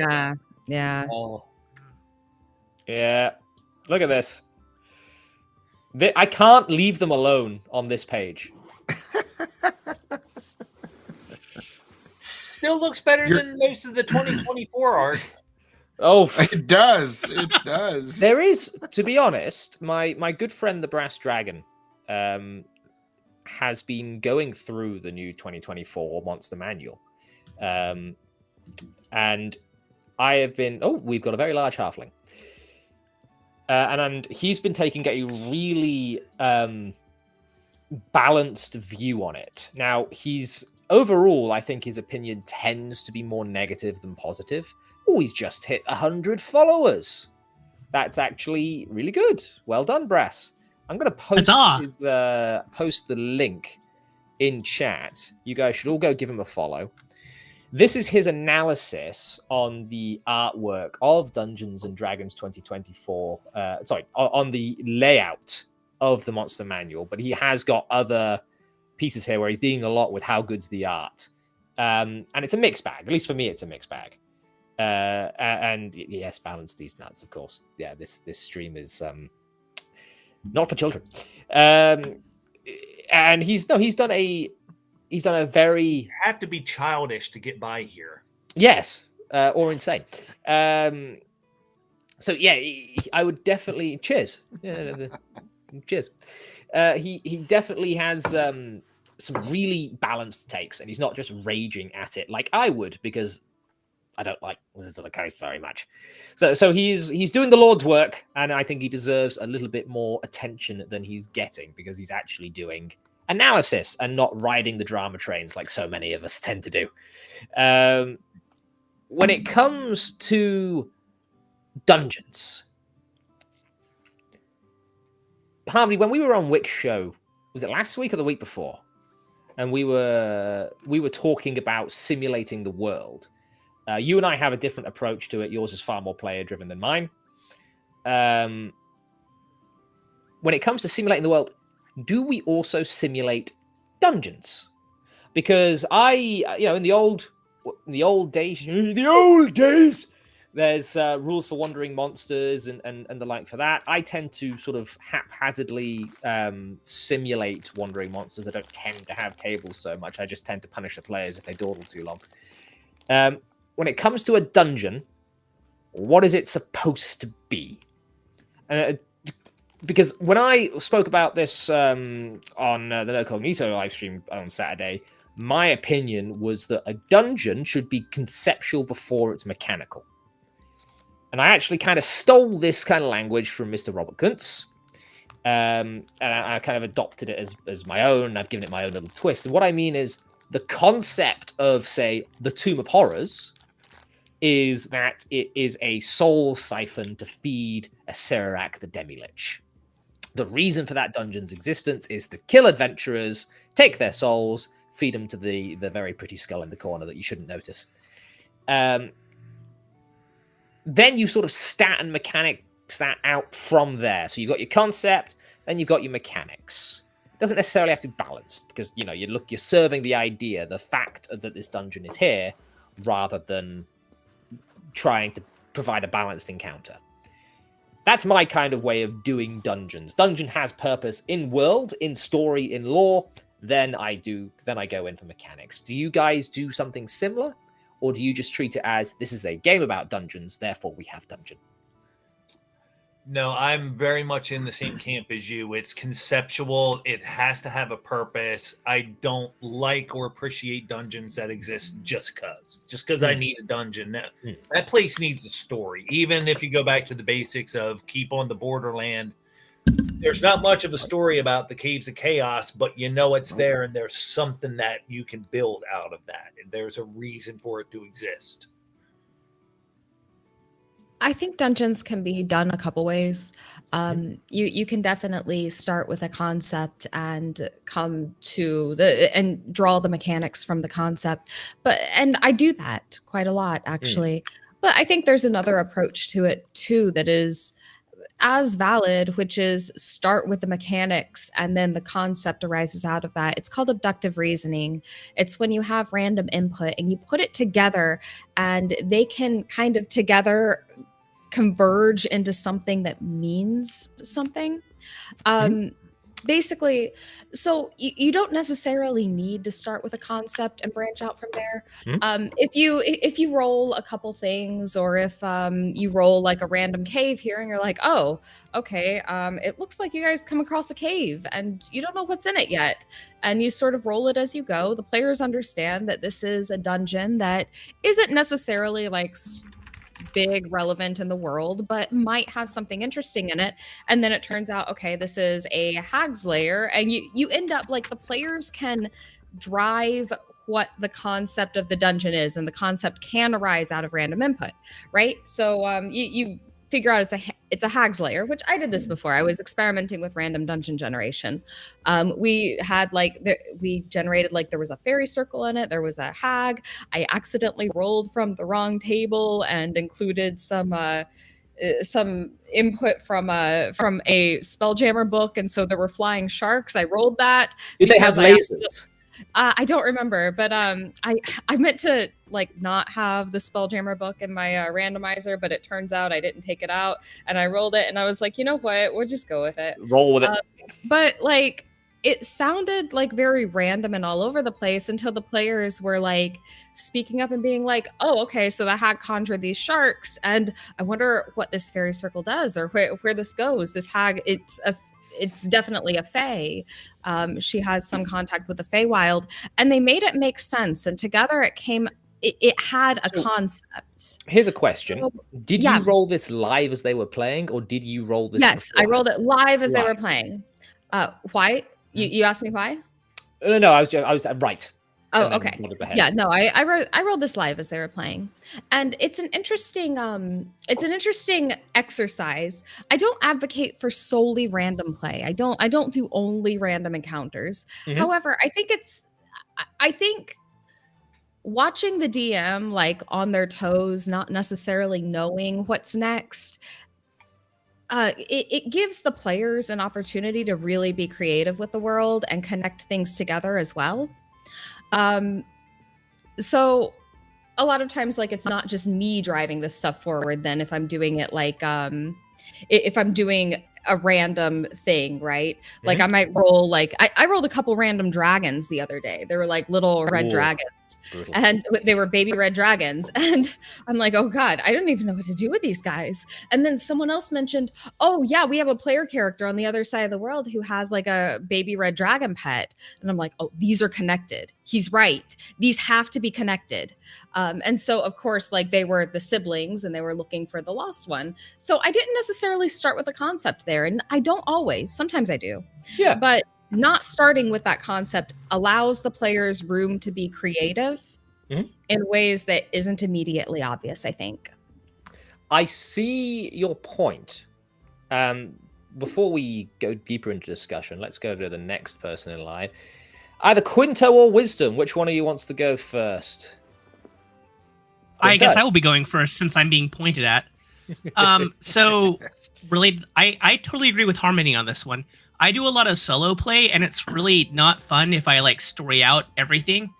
Yeah. Oh. Yeah, look at this. I can't leave them alone on this page. Still looks better than most of the 2024 art. Oh, it does. It does. There is, to be honest, my good friend the Brass Dragon has been going through the new 2024 Monster Manual, and I have been. Oh, we've got a very large halfling. And he's been taking a really balanced view on it. Now, overall, I think his opinion tends to be more negative than positive. Oh, he's just hit 100 followers. That's actually really good. Well done, Brass. I'm going to post the link in chat. You guys should all go give him a follow. This is his analysis on the artwork of Dungeons and Dragons 2024. On the layout of the Monster Manual, but he has got other pieces here where he's dealing a lot with how good's the art. And it's a mixed bag. At least for me, it's a mixed bag. And yes, balance these nuts, of course. Yeah, this stream is not for children. And he's done a very... You have to be childish to get by here. Yes, or insane. So yeah, I would definitely... Cheers. Cheers. He definitely has some really balanced takes, and he's not just raging at it like I would, because I don't like Wizards of the Coast very much. So he's doing the Lord's work, and I think he deserves a little bit more attention than he's getting, because he's actually doing analysis and not riding the drama trains like so many of us tend to do. When it comes to dungeons, Harmony, when we were on Wick's show, was it last week or the week before? And we were talking about simulating the world. You and I have a different approach to it. Yours is far more player driven than mine. When it comes to simulating the world, do we also simulate dungeons? Because in the old days, there's rules for wandering monsters and the like for that. I tend to sort of haphazardly simulate wandering monsters. I don't tend to have tables so much. I just tend to punish the players if they dawdle too long. When it comes to a dungeon, what is it supposed to be? Because when I spoke about this on the No Cognito live stream on Saturday, my opinion was that a dungeon should be conceptual before it's mechanical. And I actually kind of stole this kind of language from Mr. Robert Kuntz. And I kind of adopted it as my own. I've given it my own little twist. And what I mean is the concept of, say, the Tomb of Horrors is that it is a soul siphon to feed a Serac the Demi-Lich. The reason for that dungeon's existence is to kill adventurers, take their souls, feed them to the very pretty skull in the corner that you shouldn't notice. Then you sort of stat and mechanics that out from there. So you've got your concept, then you've got your mechanics. doesn't necessarily have to be balanced, because you're serving the idea, the fact that this dungeon is here, rather than trying to provide a balanced encounter. That's my kind of way of doing dungeons. Dungeon has purpose in world, in story, in lore. Then I go in for mechanics. Do you guys do something similar, or do you just treat it as this is a game about dungeons, therefore we have dungeon? No, I'm very much in the same camp as you. It's conceptual. It has to have a purpose. I don't like or appreciate dungeons that exist just because I need a dungeon. That place needs a story. Even if you go back to the basics of Keep on the Borderland, there's not much of a story about the Caves of Chaos, but it's there, and there's something that you can build out of that. And there's a reason for it to exist. I think dungeons can be done a couple ways. You can definitely start with a concept and come to and draw the mechanics from the concept. And I do that quite a lot, actually. But I think there's another approach to it too that is as valid, which is start with the mechanics and then the concept arises out of that. It's called abductive reasoning. It's when you have random input and you put it together and they can kind of together converge into something that means something. Basically, so you don't necessarily need to start with a concept and branch out from there. If you roll a couple things, or if you roll like a random cave here and you're like, oh, okay, it looks like you guys come across a cave and you don't know what's in it yet, and you sort of roll it as you go, the players understand that this is a dungeon that isn't necessarily like big relevant in the world, but might have something interesting in it. And then it turns out, okay, this is a hag's lair, and you end up like the players can drive what the concept of the dungeon is, and the concept can arise out of random input, right? So you figure out it's a hag's lair, which I did this before. I was experimenting with random dungeon generation. We generated like there was a fairy circle in it. There was a hag. I accidentally rolled from the wrong table and included some input from a Spelljammer book, and so there were flying sharks. I rolled that. Did they have lasers? I don't remember, but I meant to like not have the Spelljammer book in my randomizer, but it turns out I didn't take it out, and I rolled it, and I was like, you know what, we'll just go with it. Roll with it. But like, it sounded like very random and all over the place until the players were like speaking up and being like, oh, okay, so the hag conjured these sharks, and I wonder what this fairy circle does, or where this goes. This hag, it's definitely a fae. She has some contact with the Feywild, and they made it make sense. And together it had a concept. Here's a question. So, did you roll this live as they were playing, or did you roll this? Yes, I rolled it live as they were playing. Why? You asked me why? No, I was right. Oh, okay. Yeah, no, I rolled this live as they were playing, and it's an interesting exercise. I don't advocate for solely random play. I don't do only random encounters. However, I think watching the DM like on their toes, not necessarily knowing what's next, it gives the players an opportunity to really be creative with the world and connect things together as well. So a lot of times, like, it's not just me driving this stuff forward. Then if I'm doing it like, if I'm doing a random thing, right? Like I might roll, like I rolled a couple random dragons the other day. They were like little red dragons. Brutal. And they were baby red dragons. And I'm like, oh God, I don't even know what to do with these guys. And then someone else mentioned, oh yeah, we have a player character on the other side of the world who has like a baby red dragon pet. And I'm like, oh, these are connected. He's right. These have to be connected. And so of course, like they were the siblings and they were looking for the lost one. So I didn't necessarily start with a concept there. And I don't always, sometimes I do. Yeah. But not starting with that concept allows the players room to be creative in ways that isn't immediately obvious, I think. I see your point. Before we go deeper into discussion, let's go to the next person in line. Either Quinto or Wisdom. Which one of you wants to go first? Quinto. I guess I will be going first since I'm being pointed at. So related, I totally agree with Harmony on this one. I do a lot of solo play, and it's really not fun if I like story out everything.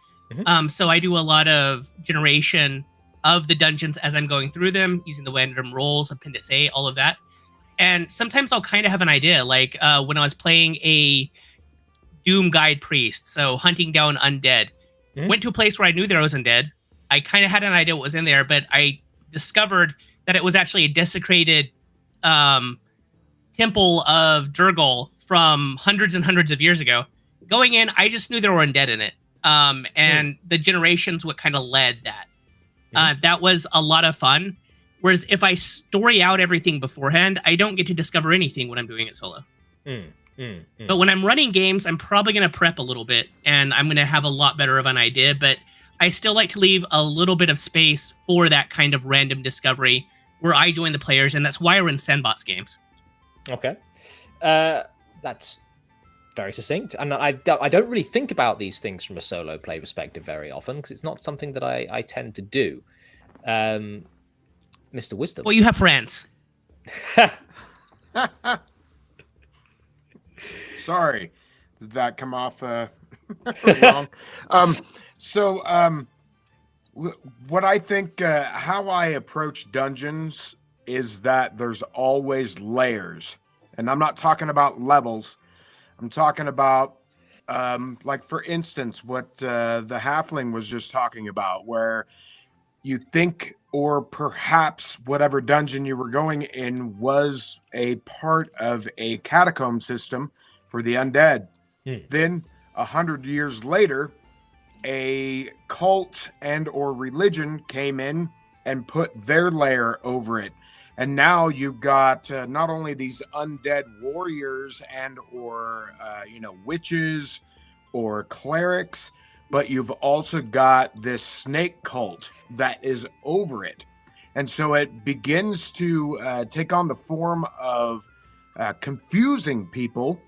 So I do a lot of generation of the dungeons as I'm going through them, using the random rolls, Appendix A, all of that. And sometimes I'll kind of have an idea, like when I was playing a Doom Guide Priest, so hunting down undead. Went to a place where I knew there was undead. I kind of had an idea what was in there, but I discovered that it was actually a desecrated temple of Durgal from hundreds and hundreds of years ago. Going in, I just knew there were undead in it. And the generations what kind of led that. That was a lot of fun. Whereas if I story out everything beforehand, I don't get to discover anything when I'm doing it solo. But when I'm running games, I'm probably going to prep a little bit, and I'm going to have a lot better of an idea. But I still like to leave a little bit of space for that kind of random discovery where I join the players, and that's why we're in sandbox games. Okay. That's very succinct. And I don't really think about these things from a solo play perspective very often, because it's not something that I tend to do. Mr. Wisdom. Well, you have friends. Sorry, did that come off wrong? What I think, how I approach dungeons is that there's always layers, and I'm not talking about levels. I'm talking about, like for instance, what the halfling was just talking about, where you think, or perhaps whatever dungeon you were going in was a part of a catacomb system for the undead. Then 100 years later, a cult and or religion came in and put their layer over it. And now you've got not only these undead warriors and or witches or clerics, but you've also got this snake cult that is over it. And so it begins to take on the form of confusing people,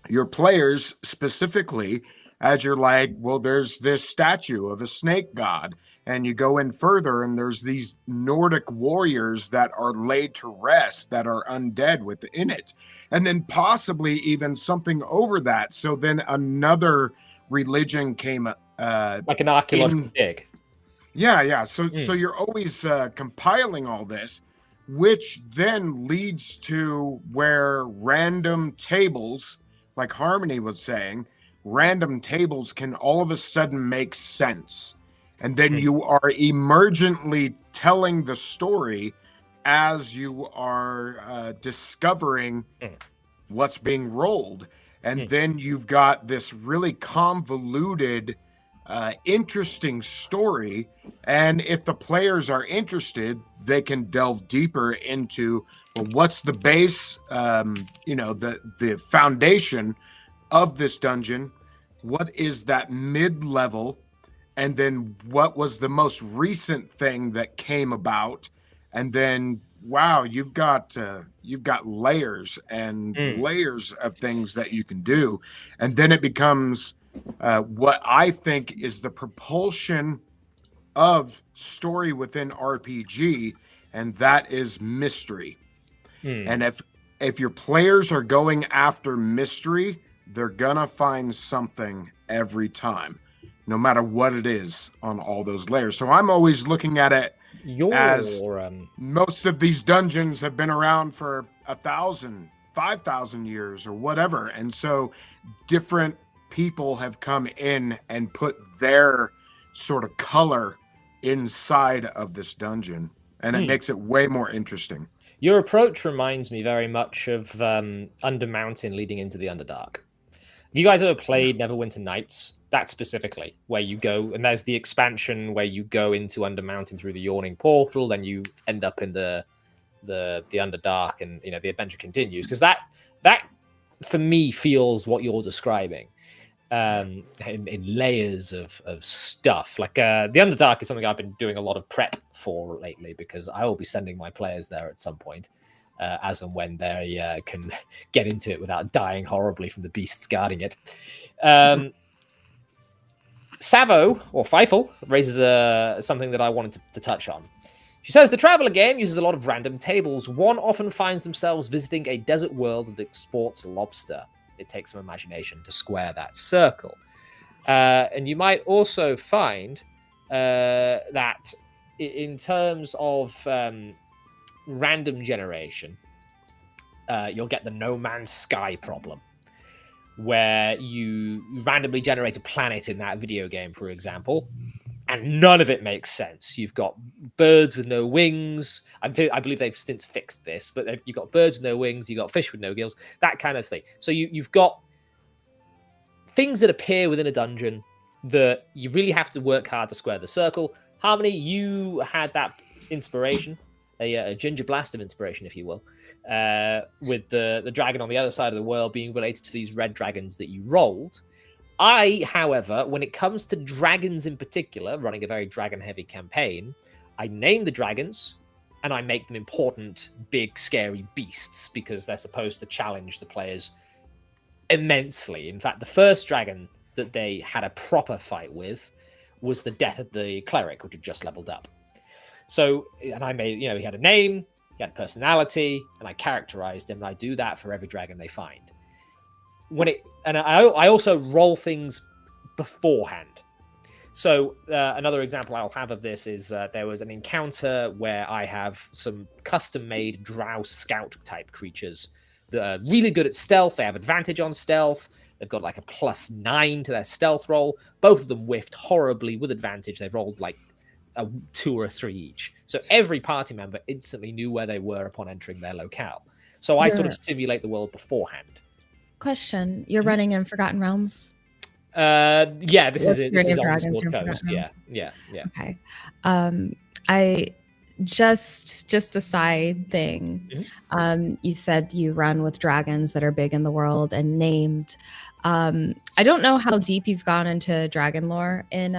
your players specifically, as you're like, well, there's this statue of a snake god. And you go in further, and there's these Nordic warriors that are laid to rest, that are undead within it. And then possibly even something over that. So then another religion came like an archaeological dig. Yeah. So you're always compiling all this, which then leads to where random tables, like Harmony was saying, random tables can all of a sudden make sense. And then you are emergently telling the story as you are discovering what's being rolled. And then you've got this really convoluted, interesting story. And if the players are interested, they can delve deeper into, well, what's the base, the foundation of this dungeon? What is that mid-level? And then what was the most recent thing that came about? And then, wow, you've got layers and layers of things that you can do. And then it becomes what I think is the propulsion of story within RPG, and that is mystery. And if your players are going after mystery, they're gonna find something every time, no matter what it is on all those layers. So I'm always looking at it as most of these dungeons have been around for 1,000, 5,000 years or whatever. And so different people have come in and put their sort of color inside of this dungeon. And it makes it way more interesting. Your approach reminds me very much of Undermountain leading into the Underdark. Have you guys ever played Neverwinter Nights? That specifically, where you go, and there's the expansion where you go into Undermountain through the Yawning Portal, then you end up in the Underdark, and the adventure continues. Because that for me feels what you're describing, in layers of stuff. Like the Underdark is something I've been doing a lot of prep for lately, because I will be sending my players there at some point. As and when they can get into it without dying horribly from the beasts guarding it. Savo, or Feifel, raises something that I wanted to touch on. She says the Traveler game uses a lot of random tables. One often finds themselves visiting a desert world that exports lobster. It takes some imagination to square that circle. And you might also find that in terms of random generation, you'll get the No Man's Sky problem, where you randomly generate a planet in that video game, for example, and none of it makes sense. You've got birds with no wings. I believe they've since fixed this, but you've got birds with no wings, you've got fish with no gills, that kind of thing. So you've got things that appear within a dungeon that you really have to work hard to square the circle. Harmony, you had that inspiration, a ginger blast of inspiration, if you will, with the dragon on the other side of the world being related to these red dragons that you rolled. I, however, when it comes to dragons in particular, running a very dragon-heavy campaign, I name the dragons and I make them important, big, scary beasts because they're supposed to challenge the players immensely. In fact, the first dragon that they had a proper fight with was the death of the cleric, which had just leveled up. So, and I made, he had a name, he had a personality, and I characterized him, and I do that for every dragon they find. I also roll things beforehand. So another example I'll have of this is there was an encounter where I have some custom-made drow scout type creatures that are really good at stealth. They have advantage on stealth. They've got like a +9 to their stealth roll. Both of them whiffed horribly with advantage. They rolled like a 2 or a 3 each. So every party member instantly knew where they were upon entering their locale. So I sort of simulate the world beforehand. Question: You're running in Forgotten Realms? Yeah, this is it. This is on the Dragons Sword Coast. Yeah. Okay. I just a side thing. You said you run with dragons that are big in the world and named. I don't know how deep you've gone into dragon lore in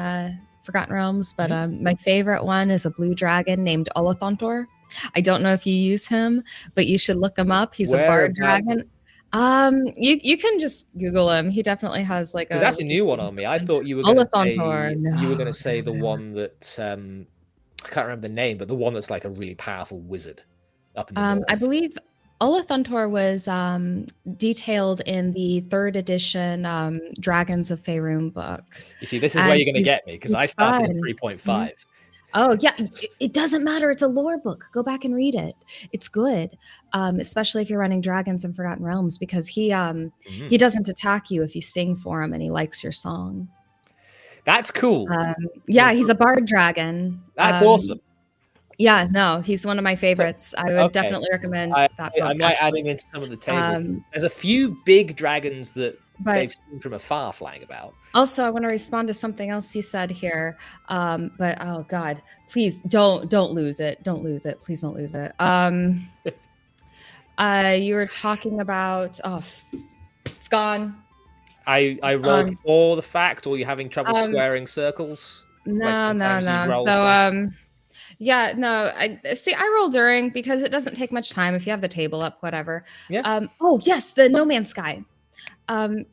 Forgotten Realms, but my favorite one is a blue dragon named Olathontor. I don't know if you use him, but you should look him up. He's a bard dragon. You can just Google him. He definitely has like a. That's a new one on me. I thought you were going to say the one that I can't remember the name, but the one that's like a really powerful wizard. Up in the north. I believe Olathuntor was detailed in the 3rd edition Dragons of Faerun book. You see, this is where you're going to get me because I started in 3.5. Oh, yeah. It doesn't matter. It's a lore book. Go back and read it. It's good, especially if you're running Dragons in Forgotten Realms, because he doesn't attack you if you sing for him and he likes your song. That's cool. Yeah, he's a bard dragon. That's awesome. Yeah, no, he's one of my favorites. I would definitely recommend that book. I might add him into some of the tables. There's a few big dragons that they've seen from afar flying about. Also, I want to respond to something else you said here. But oh God, please don't lose it. Don't lose it. Please don't lose it. You were talking about it's gone. I rolled for the fact, or you're having trouble squaring circles? No. So yeah, no. I roll during because it doesn't take much time if you have the table up, whatever. Yeah. Oh yes, the No Man's Sky.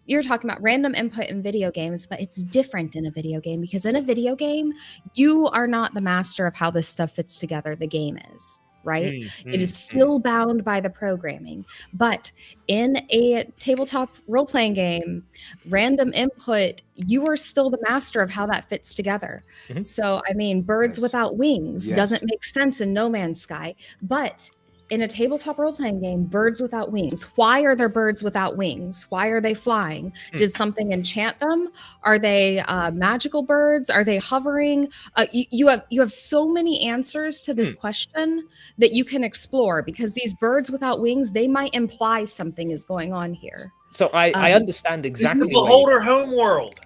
You're talking about random input in video games, but it's different in a video game because in a video game, you are not the master of how this stuff fits together. The game is, right? It is still bound by the programming. But in a tabletop role-playing game, random input, you are still the master of how that fits together. So, I mean, birds without wings doesn't make sense in No Man's Sky, but in a tabletop role-playing game, birds without wings. Why are there birds without wings? Why are they flying? Did something enchant them? Are they magical birds? Are they hovering? You have so many answers to this question that you can explore because these birds without wings, they might imply something is going on here. So I understand exactly. It's the Beholder homeworld.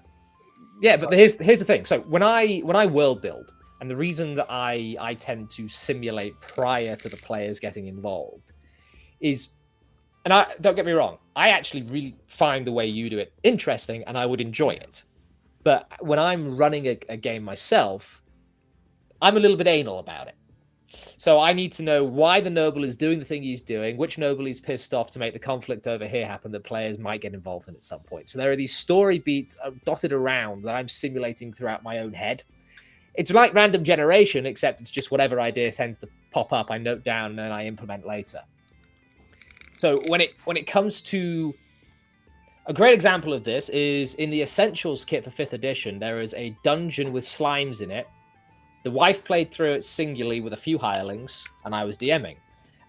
Yeah, but here's the thing. So when I world build, and the reason that I tend to simulate prior to the players getting involved is, and I don't get me wrong, I actually really find the way you do it interesting and I would enjoy it. But when I'm running a game myself, I'm a little bit anal about it. So I need to know why the noble is doing the thing he's doing, which noble he's pissed off to make the conflict over here happen that players might get involved in at some point. So there are these story beats dotted around that I'm simulating throughout my own head. it's like random generation, except it's just whatever idea tends to pop up, I note down and then I implement later. So when it comes to a great example of this is in the Essentials kit for 5th edition, there is a dungeon with slimes in it. The wife played through it singularly with a few hirelings, and I was DMing.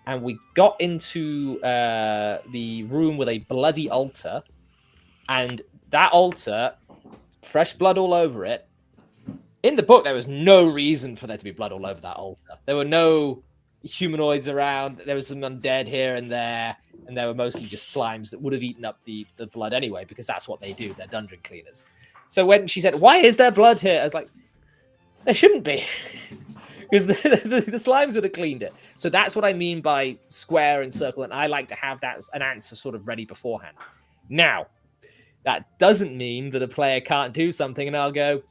And we got into the room with a bloody altar, and that altar, fresh blood all over it. In the book, there was no reason for there to be blood all over that altar. There were no humanoids around. There was some undead here and there, and there were mostly just slimes that would have eaten up the blood anyway, because that's what they do. They're dungeon cleaners. So when she said, "Why is there blood here?" I was like, there shouldn't be. Because the slimes would have cleaned it. So that's what I mean by square and circle, and I like to have that an answer sort of ready beforehand. Now, that doesn't mean that a player can't do something, and I'll go,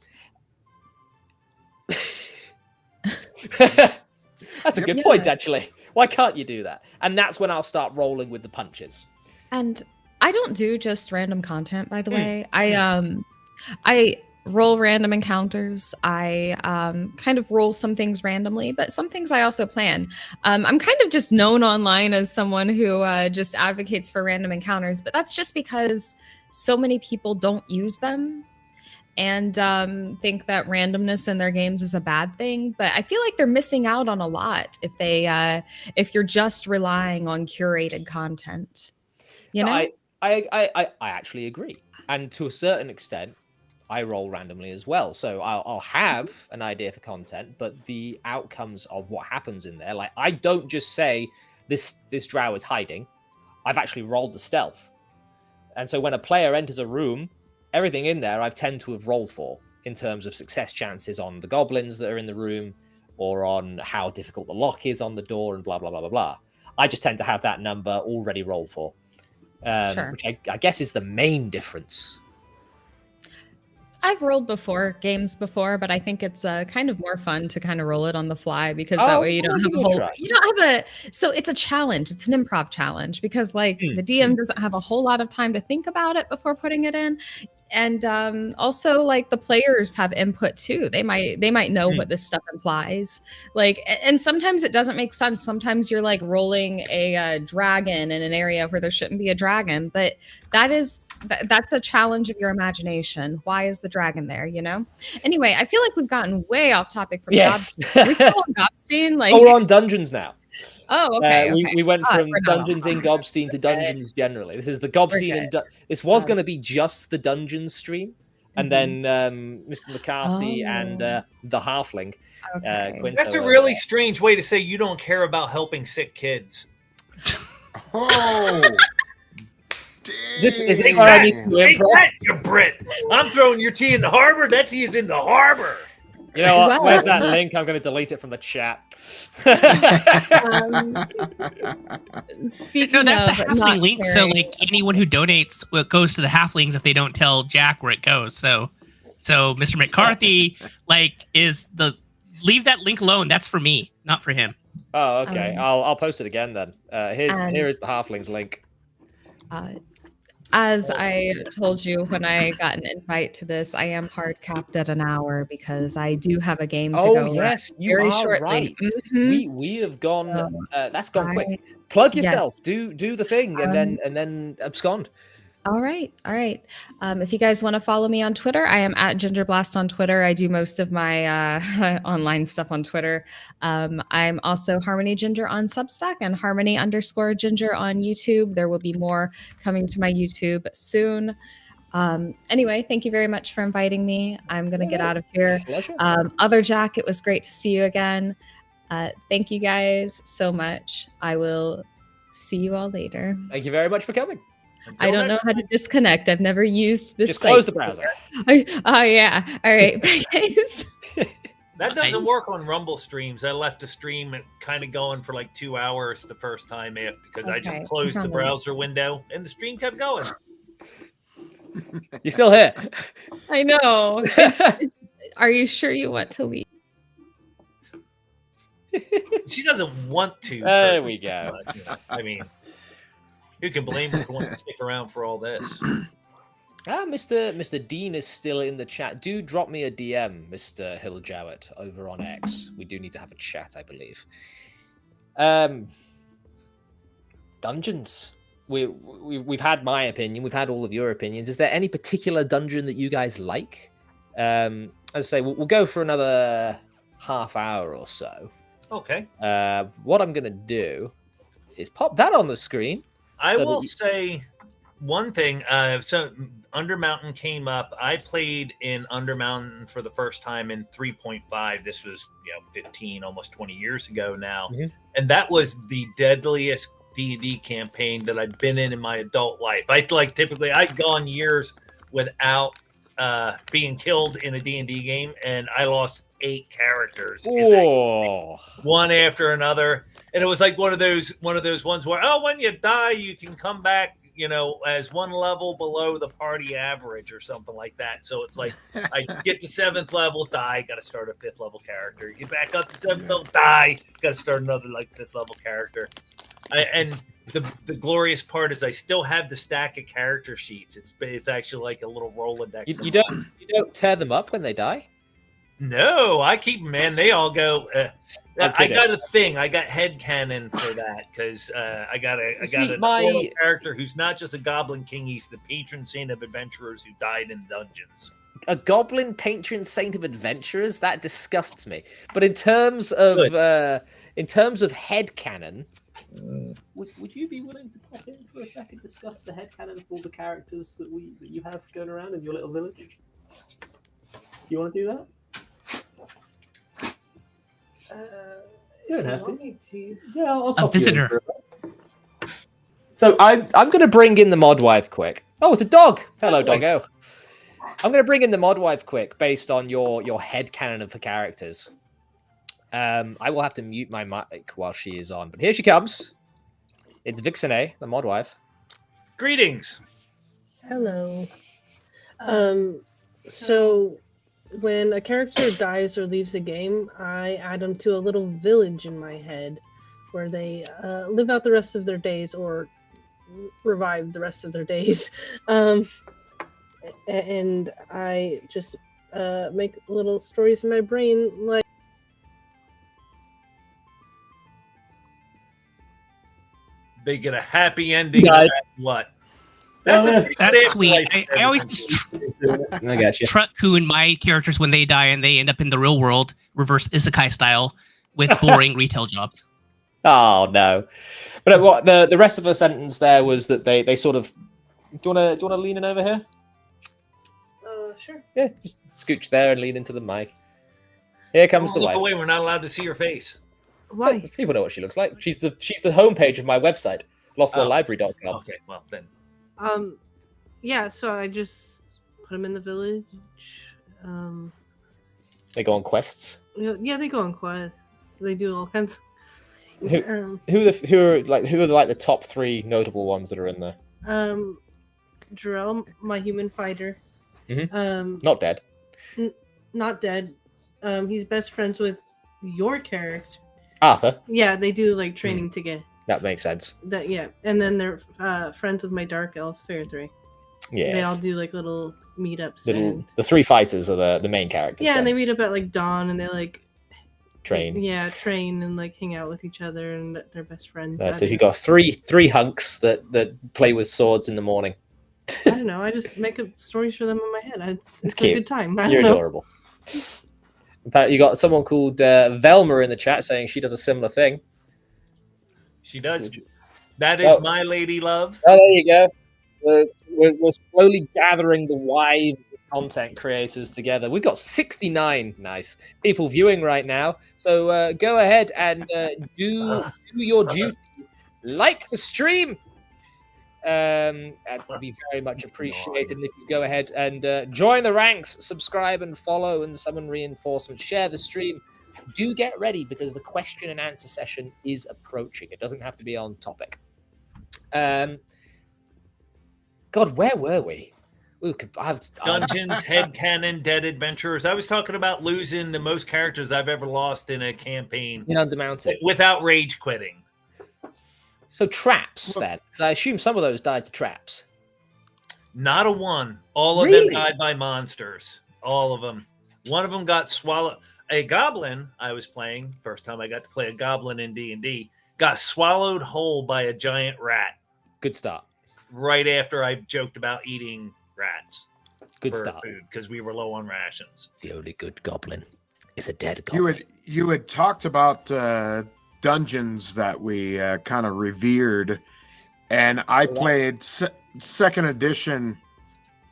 that's a good point, actually. Why can't you do that? And that's when I'll start rolling with the punches. And I don't do just random content, by the way. I roll random encounters. I kind of roll some things randomly, but some things I also plan. I'm kind of just known online as someone who just advocates for random encounters, but that's just because so many people don't use them and think that randomness in their games is a bad thing. But I feel like they're missing out on a lot if you're just relying on curated content. You know, I actually agree, and to a certain extent, I roll randomly as well. So I'll have an idea for content, but the outcomes of what happens in there, like I don't just say this drow is hiding. I've actually rolled the stealth, and so when a player enters a room, everything in there I tend to have rolled for in terms of success chances on the goblins that are in the room, or on how difficult the lock is on the door, and blah blah blah blah blah. I just tend to have that number already rolled for, Sure. which I guess is the main difference. I've rolled games before, but I think it's kind of more fun to kind of roll it on the fly, because that way you don't have so it's a challenge. It's an improv challenge, because like the DM doesn't have a whole lot of time to think about it before putting it in. And also, like, the players have input too. They might know what this stuff implies. Like, and sometimes it doesn't make sense. Sometimes you're like rolling a dragon in an area where there shouldn't be a dragon, but that's a challenge of your imagination. Why is the dragon there? You know. Anyway, I feel like we've gotten way off topic from GOBSTEIN. Are we still on GOBSTEIN? Like, we're on dungeons now. Oh, okay. We went from dungeons in GOBSTEIN to dungeons generally. This is the GOBSTEIN. This was going to be just the dungeons stream, and then Mr. McCarthy and the Halfling. Quinto, that's a really strange way to say you don't care about helping sick kids. Oh, is this where I need to improv? You Brit. I'm throwing your tea in the harbor. That tea is in the harbor. You know what? Where's that link? I'm going to delete it from the chat. Speaking that's of the halfling link. So like anyone who donates goes to the halflings if they don't tell Jack where it goes. So Mr. McCarthy leave that link alone. That's for me, not for him. Oh, okay. I'll post it again then. Here is the halflings link. As I told you when I got an invite to this, I am hard capped at an hour because I do have a game to go. Oh yes, you very are shortly. right. We have gone. So, that's gone quick. Plug yourself. Yes. Do the thing, and then abscond. All right. If you guys want to follow me on Twitter, I am at GingerBlast on Twitter. I do most of my online stuff on Twitter. I'm also Harmony Ginger on Substack and Harmony_Ginger on YouTube. There will be more coming to my YouTube soon. Anyway, thank you very much for inviting me. I'm going to get out of here. Other Jack, it was great to see you again. Thank you guys so much. I will see you all later. Thank you very much for coming. I don't know how to disconnect. I've never used this. Just close the browser. Yeah. All right. Bye, guys. That doesn't work on Rumble streams. I left a stream kind of going for like 2 hours the first time because I just closed the browser window and the stream kept going. You're still here. I know. Are you sure you want to leave? She doesn't want to. There we go. But, I mean, who can blame her for wanting to stick around for all this? Mr. Dean is still in the chat. Do drop me a DM, Mr. Hill Jowett, over on X. We do need to have a chat, I believe. Dungeons. We've had my opinion. We've had all of your opinions. Is there any particular dungeon that you guys like? As I say, we'll go for another half hour or so. Okay. What I'm going to do is pop that on the screen. I will say one thing. So Undermountain came up. I played in Undermountain for the first time in 3.5. This was 15, almost 20 years ago now. Mhm. And that was the deadliest D&D campaign that I've been in my adult life. Typically I'd gone years without being killed in a D&D game, and I lost 8 characters in that game, one after another. And it was like one of those ones where, when you die, you can come back, as one level below the party average or something like that. So it's like I get to 7th level, die, got to start a 5th level character. Get back up to 7th level, die, got to start another 5th level character. And the glorious part is I still have the stack of character sheets. It's actually like a little Rolodex. You don't tear them up when they die? No, I keep them, man. They all go. I got a thing. I got headcanon for that because I got a character who's not just a Goblin King. He's the patron saint of adventurers who died in dungeons. A Goblin patron saint of adventurers? That disgusts me. But in terms of headcanon, would you be willing to pop in for a second, discuss the headcanon of all the characters that you have going around in your little village? Do you want to do that? You don't have to. Yeah, I'll A visitor. So I'm going to bring in the modwife quick. Oh, it's a dog. Hello, doggo. I'm going to bring in the modwife quick based on your headcanon of the characters. I will have to mute my mic while she is on, but here she comes. It's Vixene, the modwife. Greetings. Hello. So when a character dies or leaves a game, I add them to a little village in my head where they live out the rest of their days or revive the rest of their days. And I just make little stories in my brain like they get a happy ending. What? That's sweet. I always just I got you. Truck-coon my characters when they die and they end up in the real world, reverse isekai style, with boring retail jobs. Oh no! But what the rest of the sentence there was that they sort of. Do you want to lean in over here? Sure. Yeah, just scooch there and lean into the mic. Here comes the wife. Away, we're not allowed to see her face. Why? People know what she looks like. She's the homepage of my website, losttheLibrary.com. Okay, well then. Yeah. So I just put them in the village. They go on quests. Yeah, they go on quests. They do all kinds. Who are the top 3 notable ones that are in there? Jarell, my human fighter. Mm-hmm. Not dead. Not dead. He's best friends with your character. Arthur. Yeah, they do like training together. That makes sense. And then they're friends with my dark elf Fair 3. Yeah. They all do like little meetups. The 3 fighters are the main characters. Yeah, and they meet up at like dawn and they like train. Yeah, train and like hang out with each other and they're best friends. So you got three hunks that play with swords in the morning. I don't know. I just make up stories for them in my head. It's cute. A good time. You're adorable. In fact, you got someone called Velma in the chat saying she does a similar thing. She does. That is my lady love. Oh, there you go. We're slowly gathering the wide content creators together. We've got 69 nice people viewing right now. So go ahead and do your duty. Like the stream. That would be very much appreciated. And if you go ahead and join the ranks, subscribe and follow and summon reinforcements, share the stream. Do get ready because the question and answer session is approaching. It doesn't have to be on topic. God, where were we? Dungeons, headcanon, dead adventurers. I was talking about losing the most characters I've ever lost in a campaign in Undermountain without rage quitting. So traps then, because I assume some of those died to traps. Not a one. All of Really? them died by monsters. All of them. One of them got swallowed. A goblin I was playing, first time I got to play a goblin in D&D, got swallowed whole by a giant rat. Good start. Right after I joked about eating rats. Good for start. food because we were low on rations. The only good goblin is a dead goblin. You had talked about dungeons that we kind of revered, and I played second edition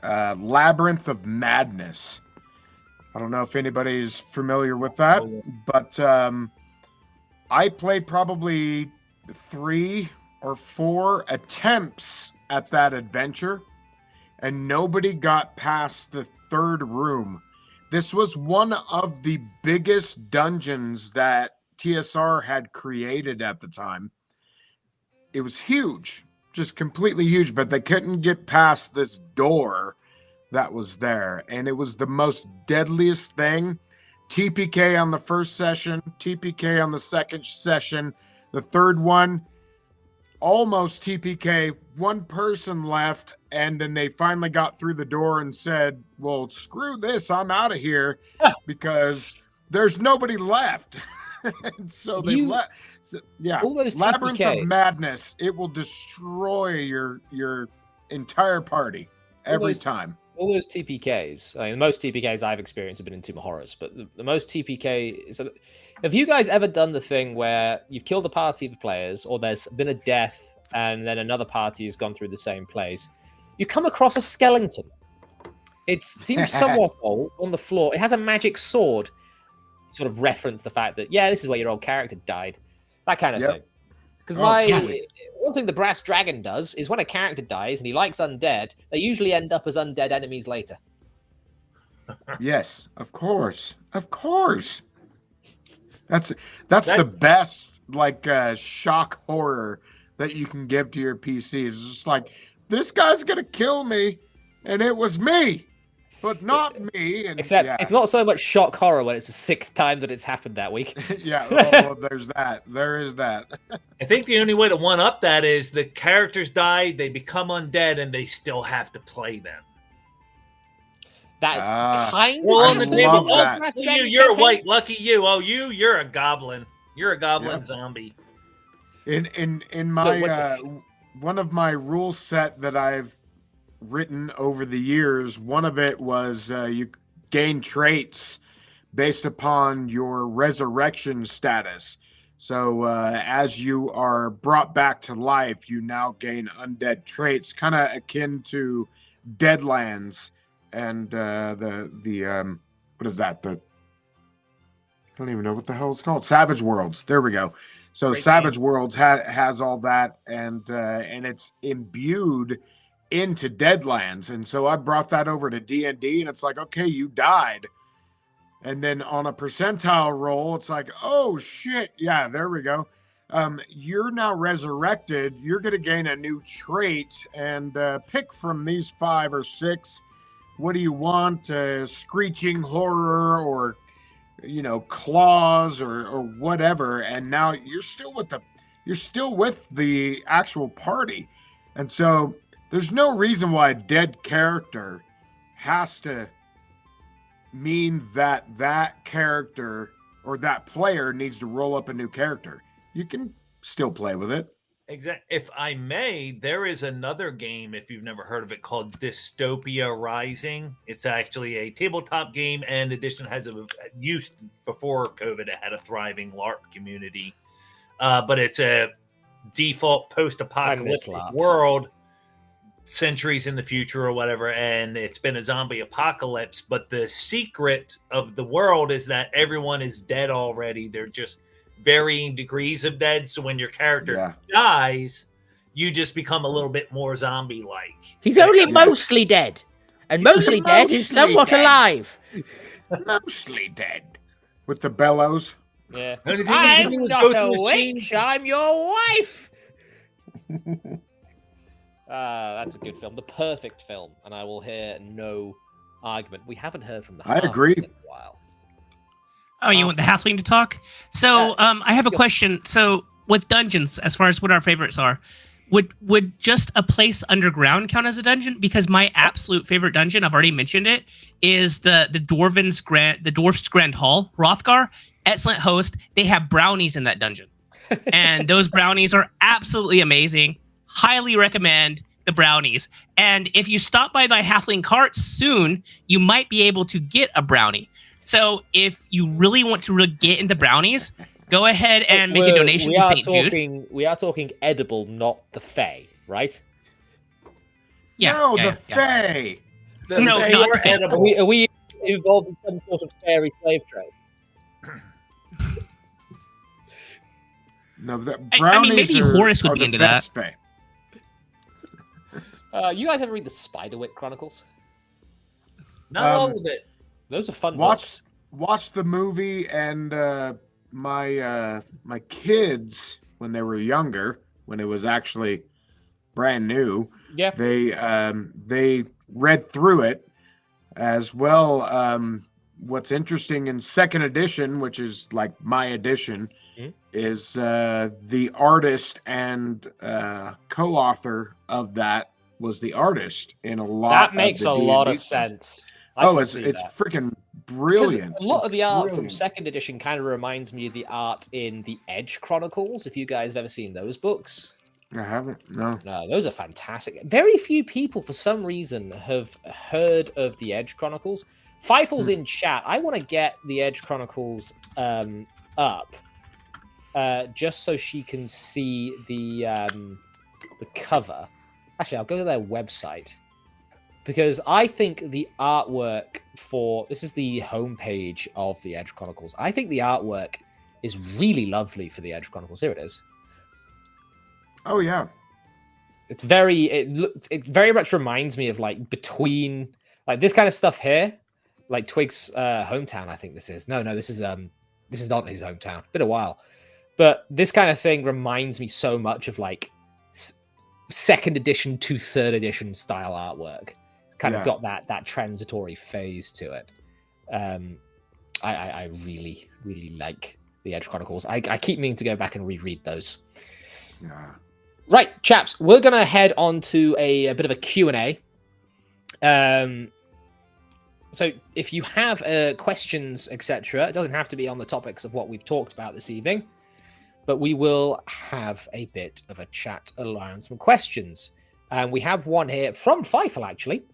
Labyrinth of Madness. I don't know if anybody's familiar with that, but I played probably 3 or 4 attempts at that adventure, and nobody got past the 3rd room. This was one of the biggest dungeons that TSR had created at the time. It was huge, just completely huge, but they couldn't get past this door that was there, and it was the most deadliest thing. TPK on the first session, TPK on the second session, the third one, almost TPK, one person left, and then they finally got through the door and said, well, screw this, I'm out of here, because there's nobody left. And so they left. So, yeah, all those Labyrinth TPK. of Madness, it will destroy your entire party every time. All those TPKs, I mean, the most TPKs I've experienced have been in Tomb of Horrors, but the most TPK. So, have you guys ever done the thing where you've killed a party of players, or there's been a death, and then another party has gone through the same place? You come across a skeleton. It seems somewhat old on the floor. It has a magic sword. Sort of reference the fact that, yeah, this is where your old character died. That kind of thing. Because one thing the Brass Dragon does is when a character dies and he likes undead, they usually end up as undead enemies later. Yes, of course. Of course. That's the best shock horror that you can give to your PC. It's just like, this guy's gonna kill me, and it was me, but not me. And except it's not so much shock horror when it's the 6th time that it's happened that week. Yeah, well, there's that. There is that. I think the only way to one up that is the characters die, they become undead, and they still have to play them. That kind well, on the table. that. You're white. Lucky you. Oh, you're a goblin. You're a goblin zombie. In my one of my rule set that I've written over the years, one of it was you gain traits based upon your resurrection status. So as you are brought back to life, you now gain undead traits, kind of akin to Deadlands and the what is that? I don't even know what the hell it's called. Savage Worlds. There we go. So Great Savage Worlds has all that, and it's imbued into Deadlands. And so I brought that over to D&D, and it's like, okay, you died. And then on a percentile roll, it's like, oh shit, yeah, there we go. You're now resurrected. You're going to gain a new trait, and pick from these 5 or 6. What do you want? Screeching horror, or claws, or whatever. And now you're still with the actual party. And so there's no reason why a dead character has to mean that character or that player needs to roll up a new character. You can still play with it. Exactly. If I may, there is another game, if you've never heard of it, called Dystopia Rising. It's actually a tabletop game, and edition has used before COVID. It had a thriving LARP community, but it's a default post-apocalyptic world, centuries in the future or whatever, and it's been a zombie apocalypse. But the secret of the world is that everyone is dead already. They're just varying degrees of dead, so when your character dies, you just become a little bit more zombie-like. He's only mostly dead, and mostly dead is somewhat alive. Mostly dead. With the bellows. Yeah. Only thing you can do is go to a witch, I'm your wife. That's a good film, the perfect film, and I will hear no argument. We haven't heard from the I agree. in a while. Oh, you want the halfling to talk? So I have a question. So with dungeons, as far as what our favorites are, would just a place underground count as a dungeon? Because my absolute favorite dungeon, I've already mentioned it, is the Dwarf's Grand Hall, Hrothgar. Excellent host. They have brownies in that dungeon. And those brownies are absolutely amazing. Highly recommend the brownies. And if you stop by my halfling carts soon, you might be able to get a brownie. So if you really want to get into brownies, go ahead and make a donation to St. Jude. We are talking edible, not the Fae, right? Yeah. No, yeah, the yeah. Fae. The No, Fae not are the Fae. edible. Are we involved in some sort of fairy slave trade? No, the I brownies mean, maybe are, Horace would are be the into best Fae. You guys ever read the Spiderwick Chronicles? Not all of it. Those are fun books. Watch the movie, and my kids, when they were younger, when it was actually brand new, they read through it as well. What's interesting in second edition, which is like my edition, is the artist and co-author of that was the artist in a lot. That makes of the a lot D&D of stuff. sense. It's freaking brilliant. A lot of the art from brilliant. second edition kind of reminds me of the art in the Edge Chronicles. If you guys have ever seen those books, I haven't. No. no, those are fantastic. Very few people, for some reason, have heard of the Edge Chronicles. Fifle's in chat. I want to get the Edge Chronicles up, just so she can see the cover. Actually, I'll go to their website, because I think the artwork for this is the homepage of the Edge Chronicles. I think the artwork is really lovely for the Edge Chronicles. Here it is. Oh yeah. It's it very much reminds me of like between like this kind of stuff here, like Twig's hometown. I think this is this is not his hometown. Been a while, but this kind of thing reminds me so much of like second edition to third edition style artwork. It's kind of got that transitory phase to it. I really like the Edge Chronicles. I keep meaning to go back and reread those. Yeah. Right, chaps, we're gonna head on to a bit of a Q&A. So if you have questions, etc., it doesn't have to be on the topics of what we've talked about this evening, but we will have a bit of a chat around some questions. And we have one here from Feifel, actually.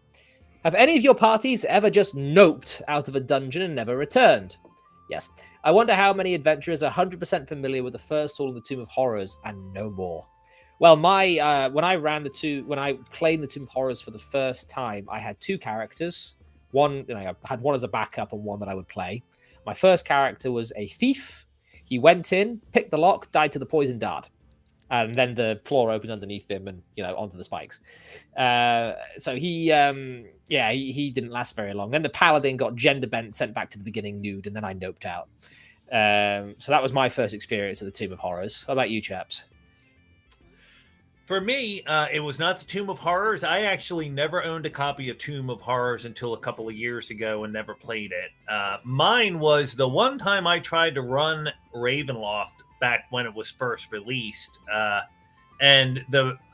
Have any of your parties ever just noped out of a dungeon and never returned? Yes. I wonder how many adventurers are 100% familiar with the first hall in the Tomb of Horrors and no more. Well, when I played the Tomb of Horrors for the first time, I had two characters. One, I had one as a backup and one that I would play. My first character was a thief. He went in, picked the lock, died to the poison dart, and then the floor opened underneath him and onto the spikes. So he didn't last very long. Then the paladin got gender bent, sent back to the beginning nude, and then I noped out. So that was my first experience of the Tomb of Horrors. How about you, chaps? For me, it was not the Tomb of Horrors. I actually never owned a copy of Tomb of Horrors until a couple of years ago and never played it. Mine was the one time I tried to run Ravenloft back when it was first released. And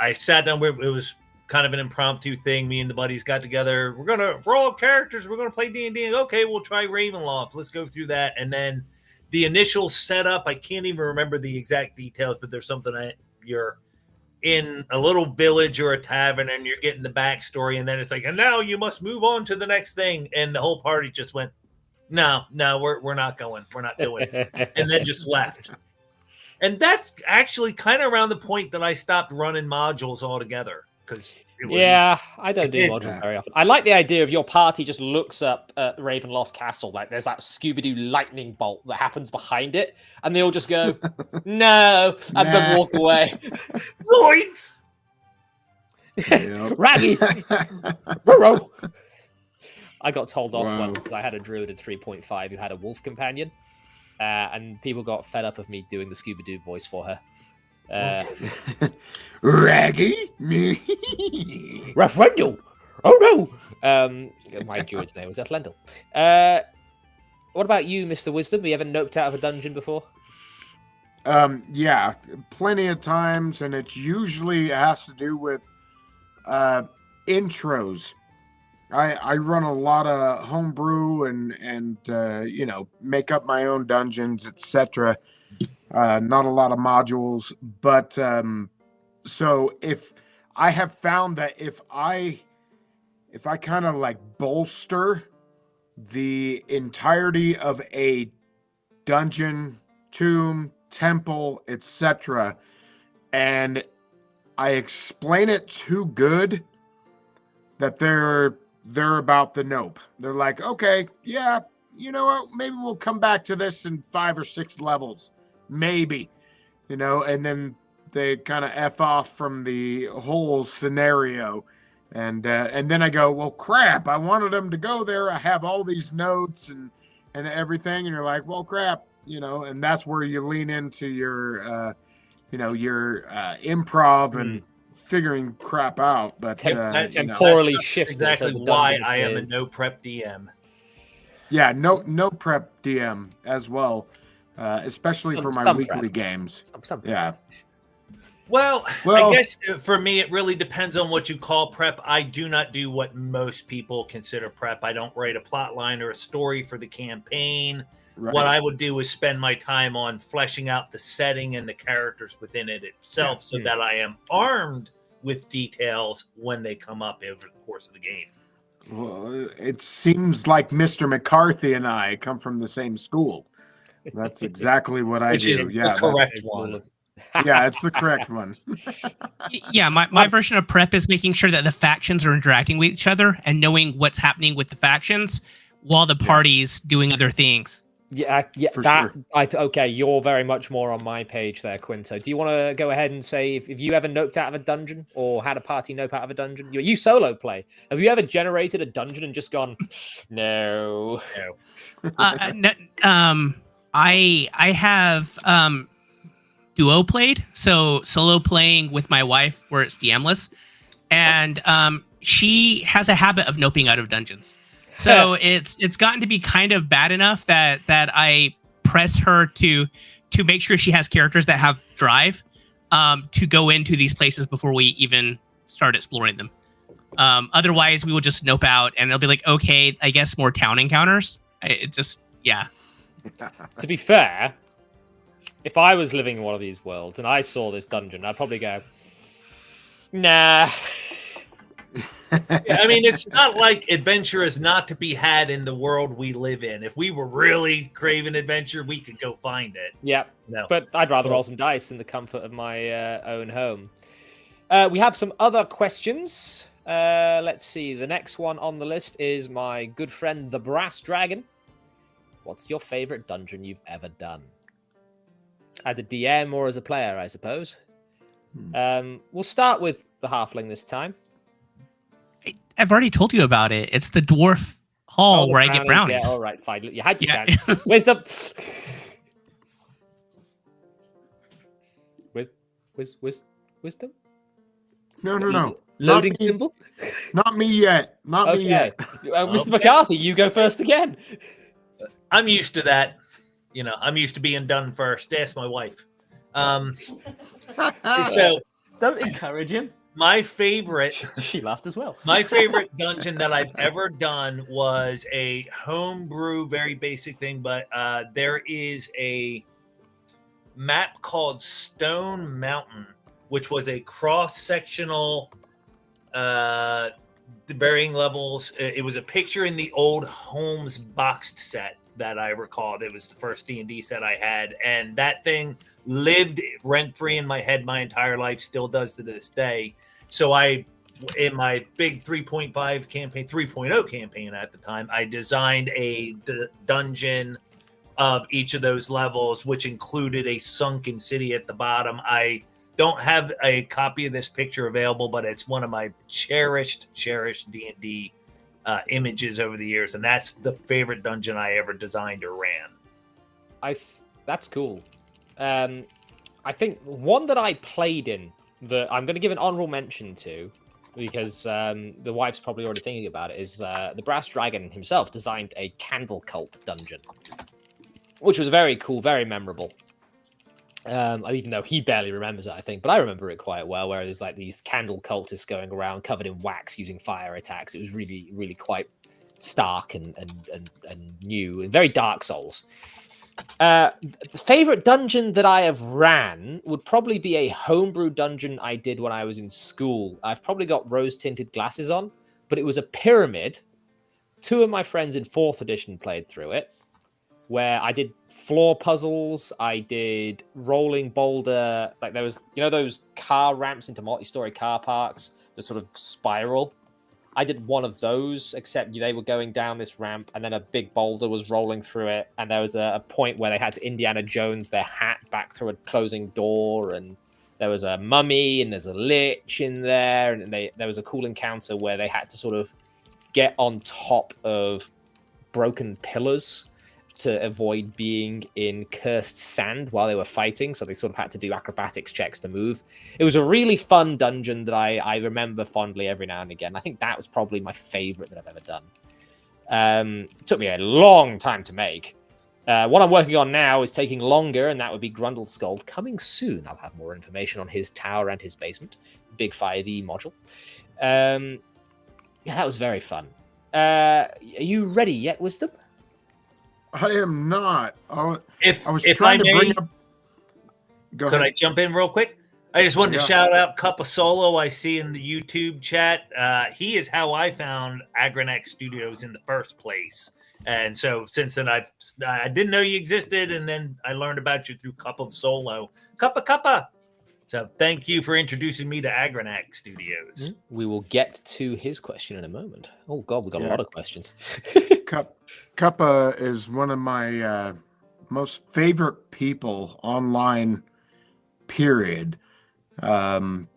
I sat down, it was kind of an impromptu thing. Me and the buddies got together. We're all characters. We're going to play D&D. Okay, we'll try Ravenloft. Let's go through that. And then the initial setup, I can't even remember the exact details, but there's something you're in a little village or a tavern and you're getting the backstory, and then it's like, and now you must move on to the next thing, and the whole party just went, no, we're not going, we're not doing it, and then just left. And that's actually kind of around the point that I stopped running modules altogether, because I don't do modules very often. I like the idea of your party just looks up at Ravenloft Castle, like there's that Scooby-Doo lightning bolt that happens behind it, and they all just go, no, and then walk away. Zoinks! Raggy! Ruh-roh! I got told off once because I had a druid in 3.5 who had a wolf companion, and people got fed up of me doing the Scooby-Doo voice for her. Raggy? Referendal! Oh no! My druid's name was Ethlendal. What about you, Mr. Wisdom? Have you ever noped out of a dungeon before? Yeah, plenty of times, and it usually has to do with intros. I run a lot of homebrew and make up my own dungeons, etc. Not a lot of modules, but so if I have found that if I kind of like bolster the entirety of a dungeon, tomb, temple, etc., and I explain it too good, that they're about the nope. They're like, okay, yeah, you know what? Maybe we'll come back to this in 5 or 6 levels, maybe, and then they kind of f off from the whole scenario, and then I go, well, crap! I wanted them to go there. I have all these notes and everything, and you're like, well, crap, and that's where you lean into your improv and figuring crap out. But temporally shift exactly why I am a no prep DM. Yeah, no prep DM as well, especially for my weekly games. Yeah. Well, I guess for me, it really depends on what you call prep. I do not do what most people consider prep. I don't write a plot line or a story for the campaign. Right. What I would do is spend my time on fleshing out the setting and the characters within it itself, so that I am armed with details when they come up over the course of the game. Well, it seems like Mr. McCarthy and I come from the same school. That's exactly what I do. Is the correct one. Yeah, it's the correct one. Yeah, my version of prep is making sure that the factions are interacting with each other and knowing what's happening with the factions while the party's doing other things. Yeah, for sure. Okay, you're very much more on my page there, Quinto. Do you want to go ahead and say if you ever noped out of a dungeon or had a party nope out of a dungeon? You solo play. Have you ever generated a dungeon and just gone, no? I have duo played, so solo playing with my wife where it's DMless, and she has a habit of noping out of dungeons. So it's gotten to be kind of bad enough that I press her to make sure she has characters that have drive to go into these places before we even start exploring them. Otherwise, we will just nope out, and it'll be like, okay, I guess more town encounters. To be fair, if I was living in one of these worlds and I saw this dungeon, I'd probably go, nah. I mean, it's not like adventure is not to be had in the world we live in. If we were really craving adventure, we could go find it. Yeah, no. But I'd rather roll some dice in the comfort of my own home. We have some other questions. Let's see. The next one on the list is my good friend, the Brass Dragon. What's your favorite dungeon you've ever done? As a DM or as a player, I suppose. We'll start with the halfling this time. I've already told you about it. It's the dwarf hall where I get brownies. Yeah, all right, fine. You had your chance. Wisdom. Wisdom? No. Loading symbol? Not me yet. Not me yet. Mr. McCarthy, you go first again. I'm used to that. I'm used to being done first. Ask my wife. So don't encourage him. My favorite... She laughed as well. My favorite dungeon that I've ever done was a homebrew, very basic thing, but there is a map called Stone Mountain, which was a cross-sectional, varying levels. It was a picture in the old Holmes boxed set that I recalled. It was the first D&D set I had, and that thing lived rent-free in my head my entire life, still does to this day. So in my big 3.5 campaign, 3.0 campaign at the time, I designed a dungeon of each of those levels, which included a sunken city at the bottom. I don't have a copy of this picture available, but it's one of my cherished D&D images over the years, and that's the favorite dungeon I ever designed or ran. That's cool. I think one that I played in that I'm going to give an honorable mention to, because the wife's probably already thinking about it, is the Brass Dragon himself designed a candle cult dungeon, which was very cool, very memorable. Even though he barely remembers it, I think, but I remember it quite well. Where there's like these candle cultists going around covered in wax using fire attacks. It was really, really quite stark and new and very Dark Souls. The favorite dungeon that I have ran would probably be a homebrew dungeon I did when I was in school. I've probably got rose-tinted glasses on, but it was a pyramid. 2 of my friends in 4th edition played through it, where I did floor puzzles, I did rolling boulder, like there was, those car ramps into multi-story car parks, the sort of spiral. I did one of those, except they were going down this ramp, and then a big boulder was rolling through it, and there was a point where they had to Indiana Jones their hat back through a closing door, and there was a mummy, and there's a lich in there, and there was a cool encounter where they had to sort of get on top of broken pillars to avoid being in cursed sand while they were fighting, so they sort of had to do acrobatics checks to move. It was a really fun dungeon that I remember fondly every now and again. I think that was probably my favorite that I've ever done. It took me a long time to make. What I'm working on now is taking longer, and that would be Grundle's Gold. Coming soon, I'll have more information on his tower and his basement. Big 5e module. Yeah, that was very fun. Are you ready yet, Wisdom? I am not. If I was I trying to may, bring up. Go could ahead. I jump in real quick? I just wanted to Yeah. shout out Cup of Solo. I see in the YouTube chat. He is how I found Agranex Studios in the first place. And so since then, I didn't know you existed, and then I learned about you through Cup of Solo. Cuppa. So thank you for introducing me to Agranex Studios. We will get to his question in a moment. Oh God, we got a lot of questions. Cuppa is one of my most favorite people online, period.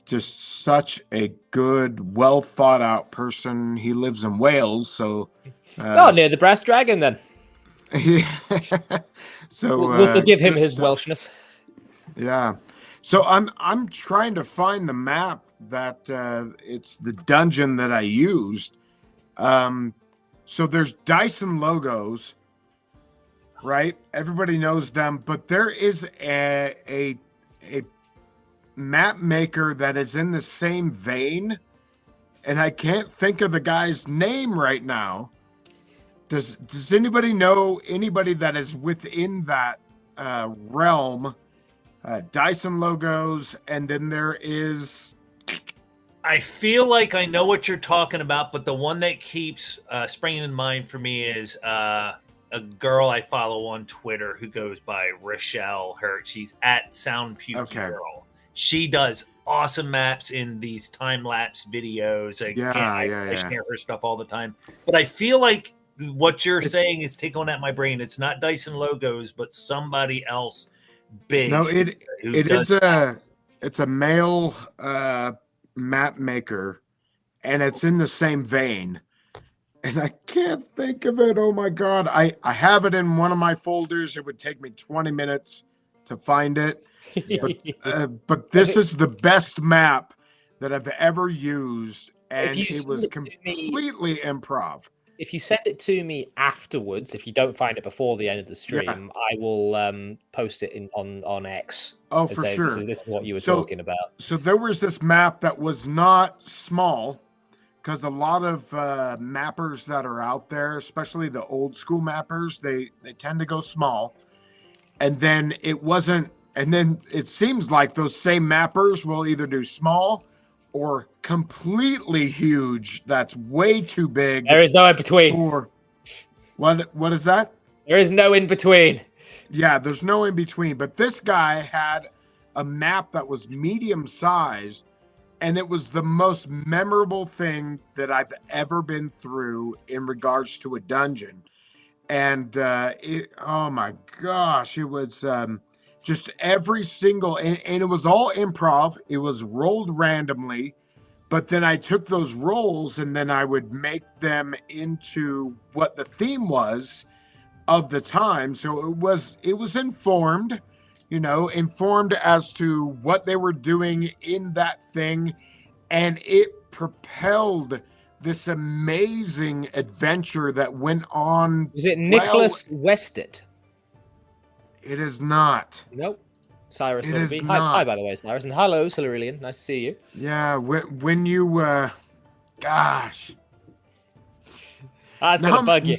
Just such a good, well thought out person. He lives in Wales, so near the Brass Dragon then. So we'll forgive him good his stuff. Welshness. Yeah. So I'm trying to find the map that it's the dungeon that I used. So there's Dyson logos, right? Everybody knows them, but there is a map maker that is in the same vein, and I can't think of the guy's name right now. Does anybody know anybody that is within that realm? Dyson logos, and then there is. I feel like I know what you're talking about, but the one that keeps springing in mind for me is a girl I follow on Twitter who goes by Rochelle Hurt. She's at Soundpuke Girl. She does awesome maps in these time-lapse videos. I share her stuff all the time. But I feel like what you're saying is tickling at my brain. It's not Dyson logos, but somebody else big. No, it's a male map maker, and it's in the same vein. And I can't think of it. Oh my God. I have it in one of my folders. It would take me 20 minutes to find it. But this is the best map that I've ever used, and it was completely improv. If you send it to me afterwards, if you don't find it before the end of the stream, I will post it on X. Oh, for sure. This is what you were talking about. So there was this map that was not small, because a lot of mappers that are out there, especially the old school mappers, they tend to go small. And then it seems like those same mappers will either do small or completely huge. That's way too big. There is no in between. What is that? There is no in between. Yeah, there's no in between. But this guy had a map that was medium sized, and it was the most memorable thing that I've ever been through in regards to a dungeon. And oh my gosh, it was just every single, and it was all improv. It was rolled randomly, but then I took those rolls and then I would make them into what the theme was of the time. So it was informed, informed as to what they were doing in that thing. And it propelled this amazing adventure that went on. Was it Nicholas Wested? It is not. Nope. Cyrus It Little is B. not. Hi, by the way, Cyrus, and hello, Silurian. Nice to see you. Yeah, when you, gosh. That's gonna bug you.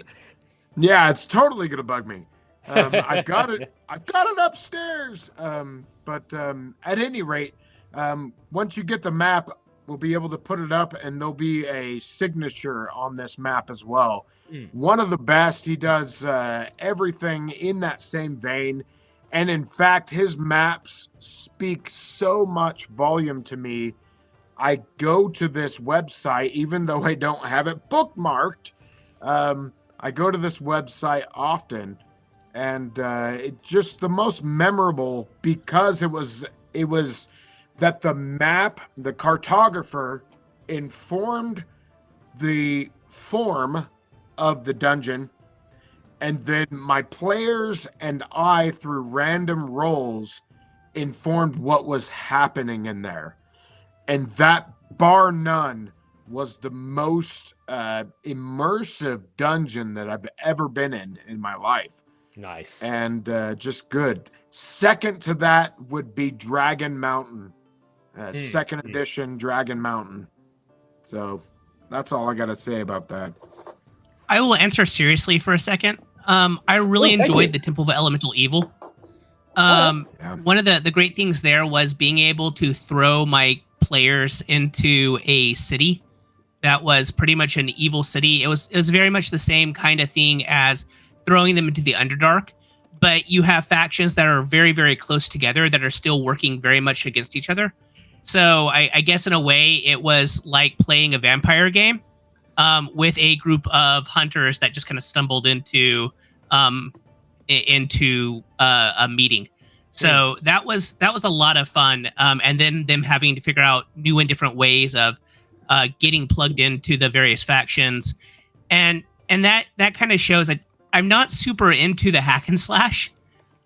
Yeah, it's totally gonna bug me. I've got it. I've got it upstairs. But at any rate, once you get the map, we'll be able to put it up, and there'll be a signature on this map as well. One of the best. He does everything in that same vein, and in fact, his maps speak so much volume to me. I go to this website, even though I don't have it bookmarked. I go to this website often, and it just the most memorable because it was that the map, the cartographer informed the form of the dungeon, and then my players and I, through random rolls, informed what was happening in there. And that, bar none, was the most immersive dungeon that I've ever been in my life. Nice. And just good. Second to that would be Dragon Mountain. Second edition Dragon Mountain. So that's all I got to say about that. I will answer seriously for a second. I really enjoyed the Temple of Elemental Evil. One of the great things there was being able to throw my players into a city that was pretty much an evil city. It was very much the same kind of thing as throwing them into the Underdark, but you have factions that are very, very close together that are still working very much against each other. So I guess in a way it was like playing a vampire game with a group of hunters that just kind of stumbled into a meeting. So that was a lot of fun. And then them having to figure out new and different ways of getting plugged into the various factions. And that kind of shows that I'm not super into the hack and slash.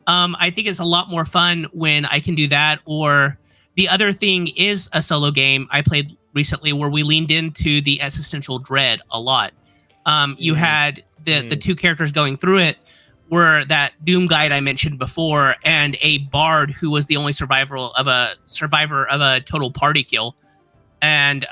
I think it's a lot more fun when I can do that. Or the other thing is a solo game I played recently where we leaned into the existential dread a lot. You had the two characters going through it were that Doom guide I mentioned before, and a bard who was the only survivor of a total party kill. And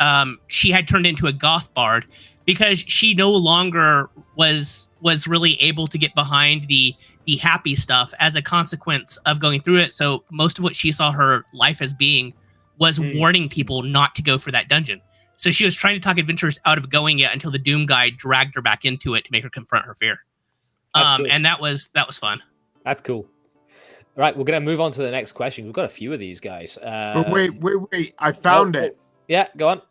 she had turned into a goth bard because she no longer was really able to get behind the happy stuff as a consequence of going through it. So most of what she saw her life as being was warning people not to go for that dungeon. So she was trying to talk adventurers out of going it until the Doom guide dragged her back into it to make her confront her fear. Cool. And that was fun. That's cool. All right, we're going to move on to the next question. We've got a few of these guys. But wait. I found it. Yeah, go on.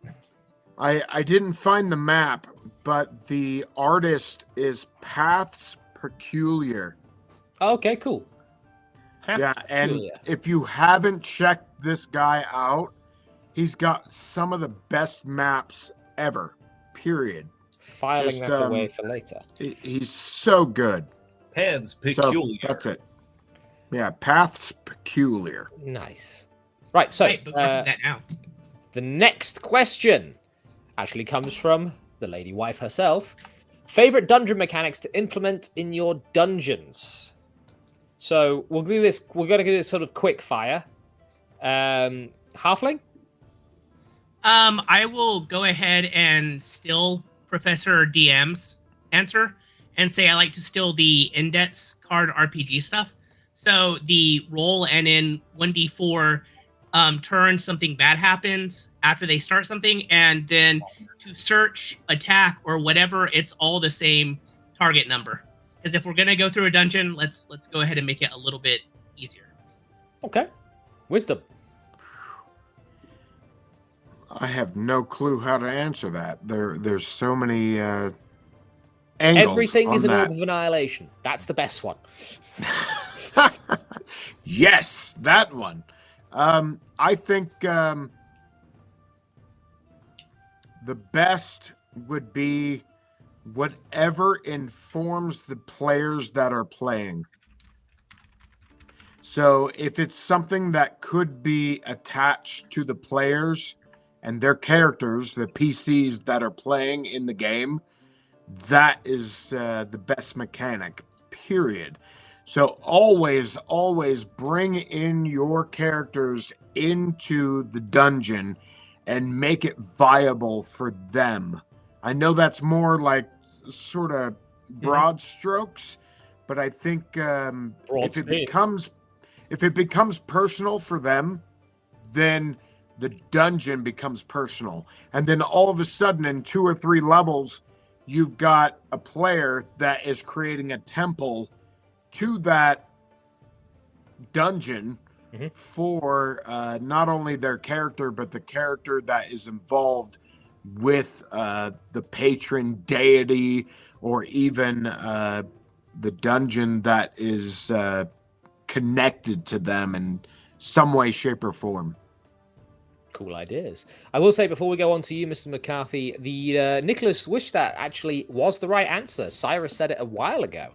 I didn't find the map, but the artist is Paths Peculiar. Okay, cool. Yeah, and if you haven't checked this guy out, he's got some of the best maps ever, period. Filing that away for later. He's so good. Paths Peculiar. So, that's it. Yeah, Paths Peculiar. Nice. Right, so that now. The next question actually comes from the lady wife herself. Favorite dungeon mechanics to implement in your dungeons? So we'll do this. We're going to do this sort of quick fire. Halfling? I will go ahead and steal Professor DM's answer and say I like to steal the index card RPG stuff. So the roll and in 1d4 turn something bad happens after they start something, and then to search, attack, or whatever, it's all the same target number. Because if we're gonna go through a dungeon, let's go ahead and make it a little bit easier. Okay. Wisdom. I have no clue how to answer that. There's so many angles. Everything is an that. order of annihilation. That's the best one. Yes, that one. I think the best would be whatever informs the players that are playing. So if it's something that could be attached to the players and their characters, the PCs that are playing in the game, that is the best mechanic, period. So always bring in your characters into the dungeon and make it viable for them. I know that's more like sort of broad strokes, but I think if it becomes personal for them, then the dungeon becomes personal. And then all of a sudden in 2 or 3 levels, you've got a player that is creating a temple to that dungeon for not only their character, but the character that is involved with the patron deity, or even the dungeon that is connected to them in some way, shape, or form. Cool ideas. I will say before we go on to you, Mr. McCarthy, the Nicholas wish that actually was the right answer. Cyrus said it a while ago.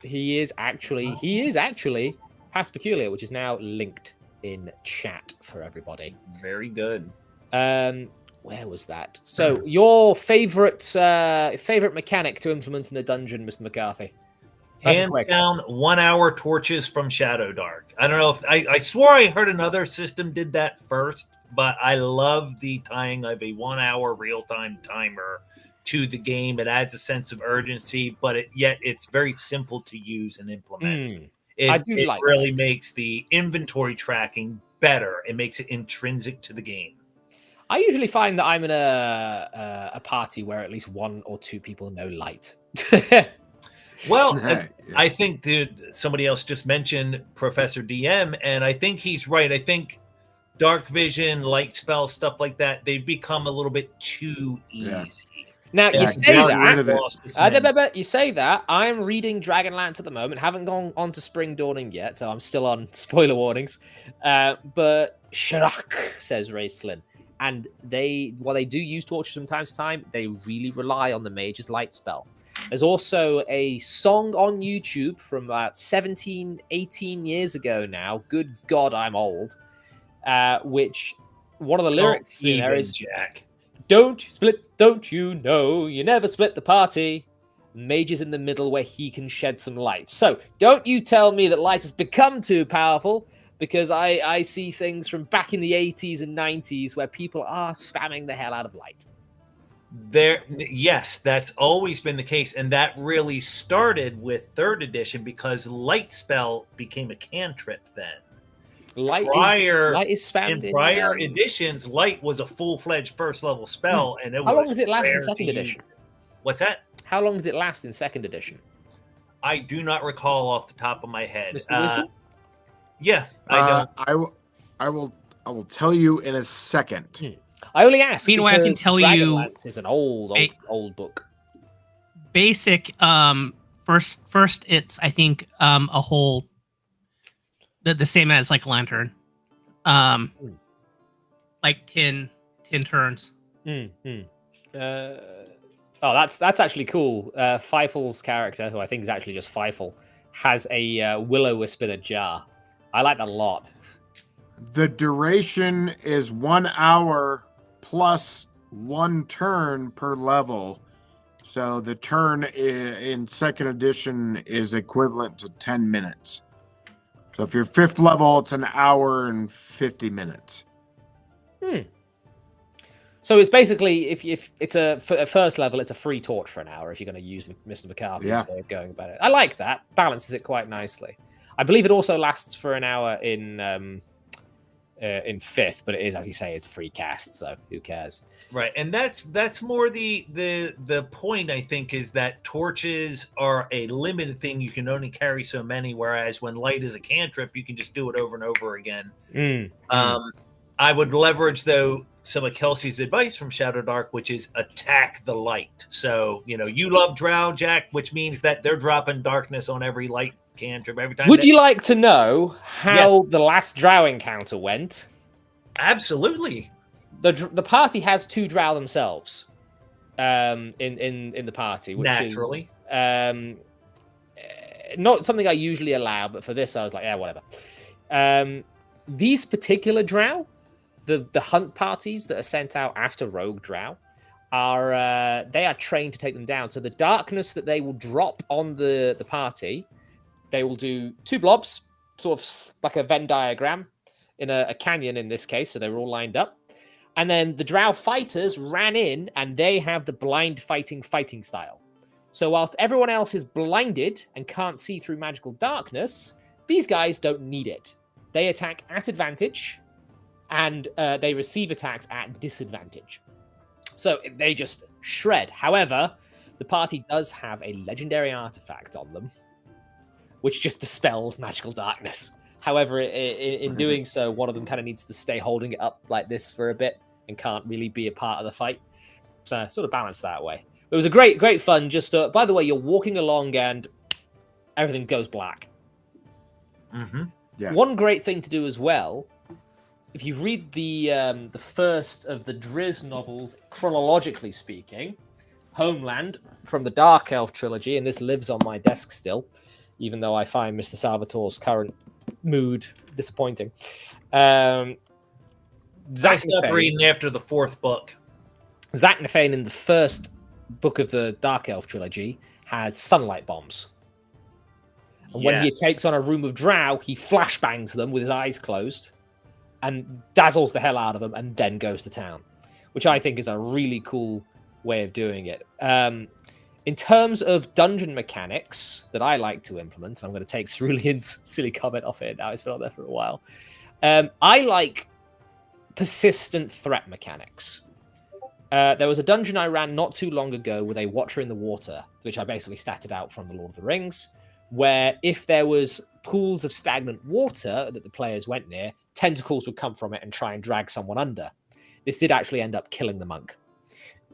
He is actually Past Peculiar, which is now linked in chat for everybody. Very good. Where was that? So your favorite mechanic to implement in a dungeon, Mr. McCarthy? Hands down, 1 hour torches from Shadow Dark. I don't know if I swore I heard another system did that first, but I love the tying of a 1 hour real-time timer to the game. It adds a sense of urgency, but yet it's very simple to use and implement. It really makes the inventory tracking better. It makes it intrinsic to the game. I usually find that I'm in a party where at least 1 or 2 people know light. Well, I think somebody else just mentioned Professor DM, and I think he's right. I think dark vision, light spell, stuff like that, they become a little bit too easy. Now, you say that. You say that. I'm reading Dragonlance at the moment. Haven't gone on to Spring Dawning yet, so I'm still on spoiler warnings. But Sharak, says Raislin. And while they do use torches from time to time, they really rely on the mage's light spell. There's also a song on YouTube from about 17, 18 years ago now. Good God, I'm old. Which one of the lyrics in there is, Jack. Don't split, don't you know? You never split the party. Mage is in the middle where he can shed some light. So don't you tell me that light has become too powerful, because I see things from back in the 80s and 90s where people are spamming the hell out of light. Yes, that's always been the case, and that really started with 3rd edition because light spell became a cantrip then. Light is spammed in prior editions. Light was a full-fledged first level spell, and how long does it last in 2nd edition? What's that? How long does it last in 2nd edition? I do not recall off the top of my head. Mr. Wisdom? Yeah, I know. I will tell you in a second. I only ask. Meanwhile, I can tell you, it's an old book. Basic. First, it's I think a whole. The same as like Lantern, like 10 turns. That's actually cool. Feifel's character, who I think is actually just Feifel, has a will-o-wisp in a jar. I like that a lot. The duration is 1 hour plus 1 turn per level. So the turn in 2nd edition is equivalent to 10 minutes. So if you're 5th level, it's 1 hour and 50 minutes. So it's basically, if it's at 1st level, it's a free torch for 1 hour if you're going to use Mr. McCarthy's way of going about it. I like that. Balances it quite nicely. I believe it also lasts for 1 hour in 5th, but it is, as you say, it's a free cast, so who cares? Right, and that's more the point, I think, is that torches are a limited thing. You can only carry so many, whereas when light is a cantrip, you can just do it over and over again. I would leverage, though, some of Kelsey's advice from Shadow Dark, which is attack the light. So, you love Drow, Jack, which means that they're dropping darkness on every light cantrip every time. Would you like to know how the last Drow encounter went? Absolutely. The party has 2 Drow themselves in the party, which naturally is not something I usually allow, but for this I was like, yeah, whatever. These particular Drow, the hunt parties that are sent out after Rogue Drow, they are trained to take them down. So the darkness that they will drop on the party they will do 2 blobs, sort of like a Venn diagram in a canyon in this case, so they were all lined up. And then the drow fighters ran in, and they have the blind fighting style. So whilst everyone else is blinded and can't see through magical darkness, these guys don't need it. They attack at advantage, and they receive attacks at disadvantage. So they just shred. However, the party does have a legendary artifact on them, which just dispels magical darkness. However, in doing so, one of them kind of needs to stay holding it up like this for a bit and can't really be a part of the fight. So sort of balance that way. It was a great fun. Just by the way, you're walking along and everything goes black. Mm-hmm. Yeah. One great thing to do as well, if you read the first of the Driz novels, chronologically speaking, Homeland from the Dark Elf trilogy, and this lives on my desk still, even though I find Mr. Salvatore's current mood disappointing. I stopped reading after the 4th book. Zach Nefane in the first book of the Dark Elf trilogy has sunlight bombs. And when he takes on a room of drow, he flashbangs them with his eyes closed and dazzles the hell out of them and then goes to town, which I think is a really cool way of doing it. In terms of dungeon mechanics that I like to implement, and I'm going to take Cerulean's silly comment off it now, it's been on there for a while. I like persistent threat mechanics. There was a dungeon I ran not too long ago with a Watcher in the Water, which I basically statted out from the Lord of the Rings, where if there was pools of stagnant water that the players went near, tentacles would come from it and try and drag someone under. This did actually end up killing the monk.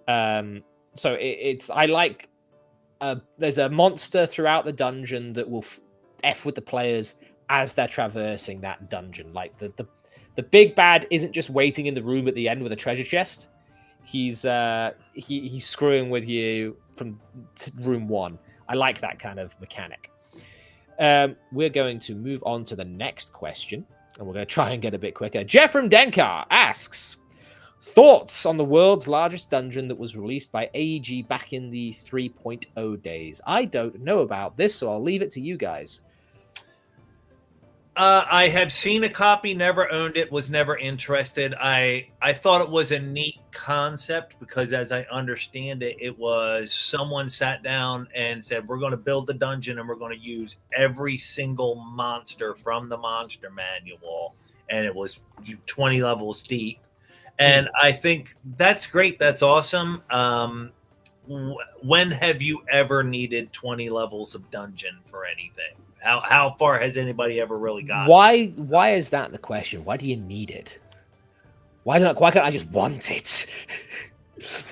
So I like... there's a monster throughout the dungeon that will F with the players as they're traversing that dungeon. Like the big bad isn't just waiting in the room at the end with a treasure chest. He's screwing with you from room 1. I like that kind of mechanic. We're going to move on to the next question, and we're going to try and get a bit quicker. Jeff from Denkar asks, thoughts on the world's largest dungeon that was released by AEG back in the 3.0 days? I don't know about this, so I'll leave it to you guys. I have seen a copy, never owned it, was never interested. I thought it was a neat concept because, as I understand it, it was someone sat down and said, we're going to build a dungeon and we're going to use every single monster from the monster manual. And it was 20 levels deep. And I think that's great. That's awesome. When have you ever needed 20 levels of dungeon for anything? How far has anybody ever really got? Why is that the question? Why do you need it? Why can't I just want it?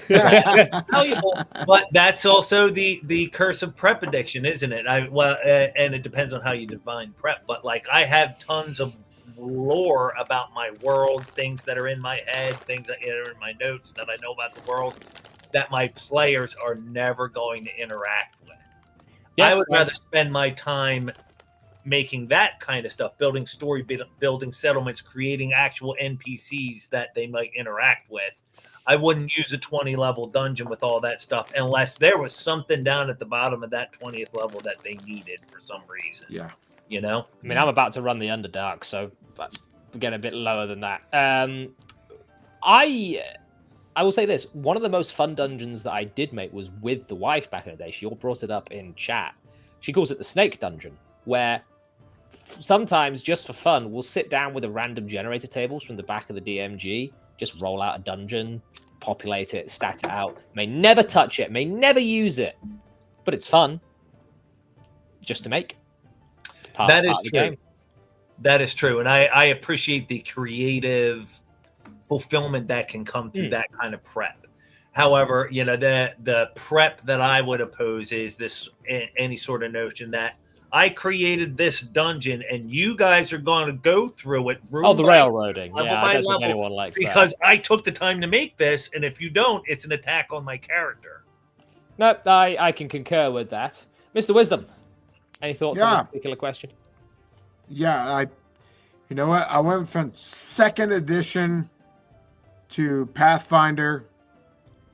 But that's also the curse of prep addiction, isn't it? And it depends on how you define prep. But like, I have tons of lore about my world, things that are in my head, things that are in my notes that I know about the world that my players are never going to interact with. Yeah, I would rather spend my time making that kind of stuff, building story, building settlements, creating actual NPCs that they might interact with. I wouldn't use a 20 level dungeon with all that stuff unless there was something down at the bottom of that 20th level that they needed for some reason. Yeah. You know? I mean, I'm about to run the Underdark, so get a bit lower than that. I will say this. One of the most fun dungeons that I did make was with the wife back in the day. She all brought it up in chat. She calls it the Snake Dungeon, where sometimes, just for fun, we'll sit down with a random generator tables from the back of the DMG, just roll out a dungeon, populate it, stat it out. May never touch it, may never use it, but it's fun just to make. That is true. That is true. And I appreciate the creative fulfillment that can come through that kind of prep. However, you know, the prep that I would oppose is this any sort of notion that I created this dungeon and you guys are going to go through it. The railroading. Yeah, I don't think anyone likes that. Because I took the time to make this, and if you don't, it's an attack on my character. No, I can concur with that. Mr. Wisdom, any thoughts on this particular question? Yeah, you know what? I went from 2nd edition to Pathfinder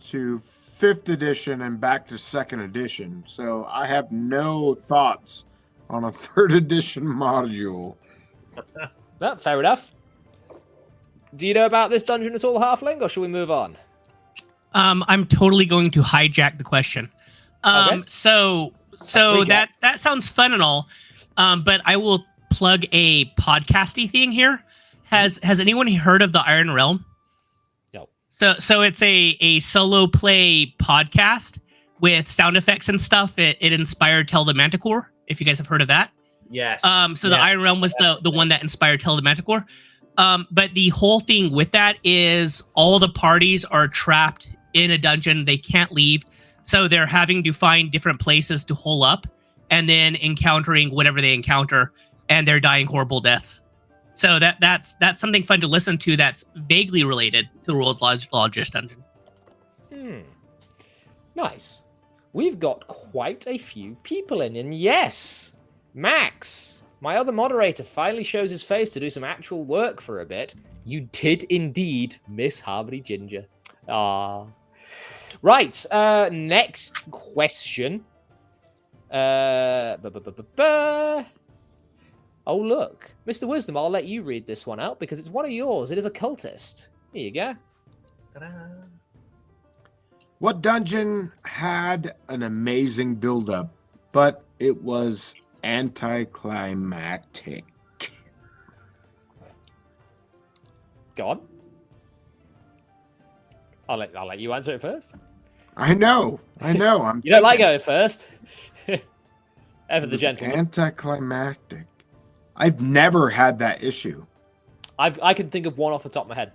to 5th edition and back to 2nd edition. So I have no thoughts on a 3rd edition module. Well, fair enough. Do you know about this dungeon at all, Halfling, or should we move on? I'm totally going to hijack the question. Okay. So that sounds fun and all, but I will plug a podcasty thing here. Has anyone heard of the Iron Realm? No. So it's a solo play podcast with sound effects and stuff. It inspired Tell the Manticore, if you guys have heard of that. Yes. The Iron Realm was the one that inspired Tell the Manticore. But the whole thing with that is all the parties are trapped in a dungeon. They can't leave. So they're having to find different places to hole up and then encountering whatever they encounter, and they're dying horrible deaths. So that's something fun to listen to that's vaguely related to the world's largest dungeon. Nice. We've got quite a few people in, and yes, Max, my other moderator, finally shows his face to do some actual work for a bit. You did indeed miss Harmony Ginger. Ah. Right, next question. Oh, look. Mr. Wisdom, I'll let you read this one out because it's one of yours. It is a cultist. Here you go. Ta-da. What dungeon had an amazing build-up, but it was anticlimactic? Go on. I'll let you answer it first. I know. I'm You don't like going first. Ever the gentleman. Anticlimactic. I've never had that issue. I can think of one off the top of my head.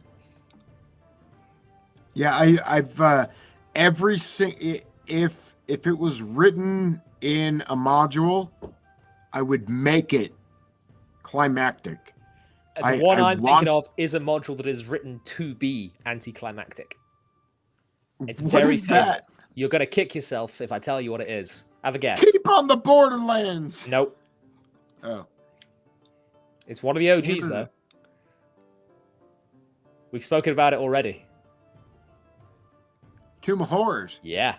Yeah, I've if it was written in a module, I would make it climactic. The one I'm thinking of is a module that is written to be anticlimactic. It's very is that? You're gonna kick yourself if I tell you what it is. Have a guess. Keep on the Borderlands. Nope. Oh. It's one of the OGs though. We've spoken about it already. Tomb of Horrors. Yeah.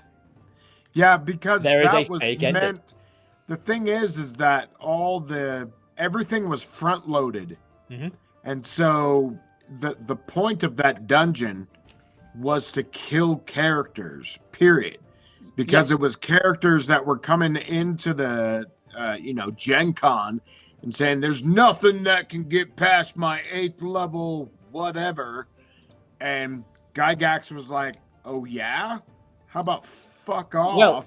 Yeah, because there is that a was fake meant. ending. The thing is that everything was front loaded, and so the point of that dungeon was to kill characters. Period. Because it was characters that were coming into the Gen Con and saying, "There's nothing that can get past my 8th level, whatever," and Gygax was like, "Oh yeah, how about fuck off?" Well,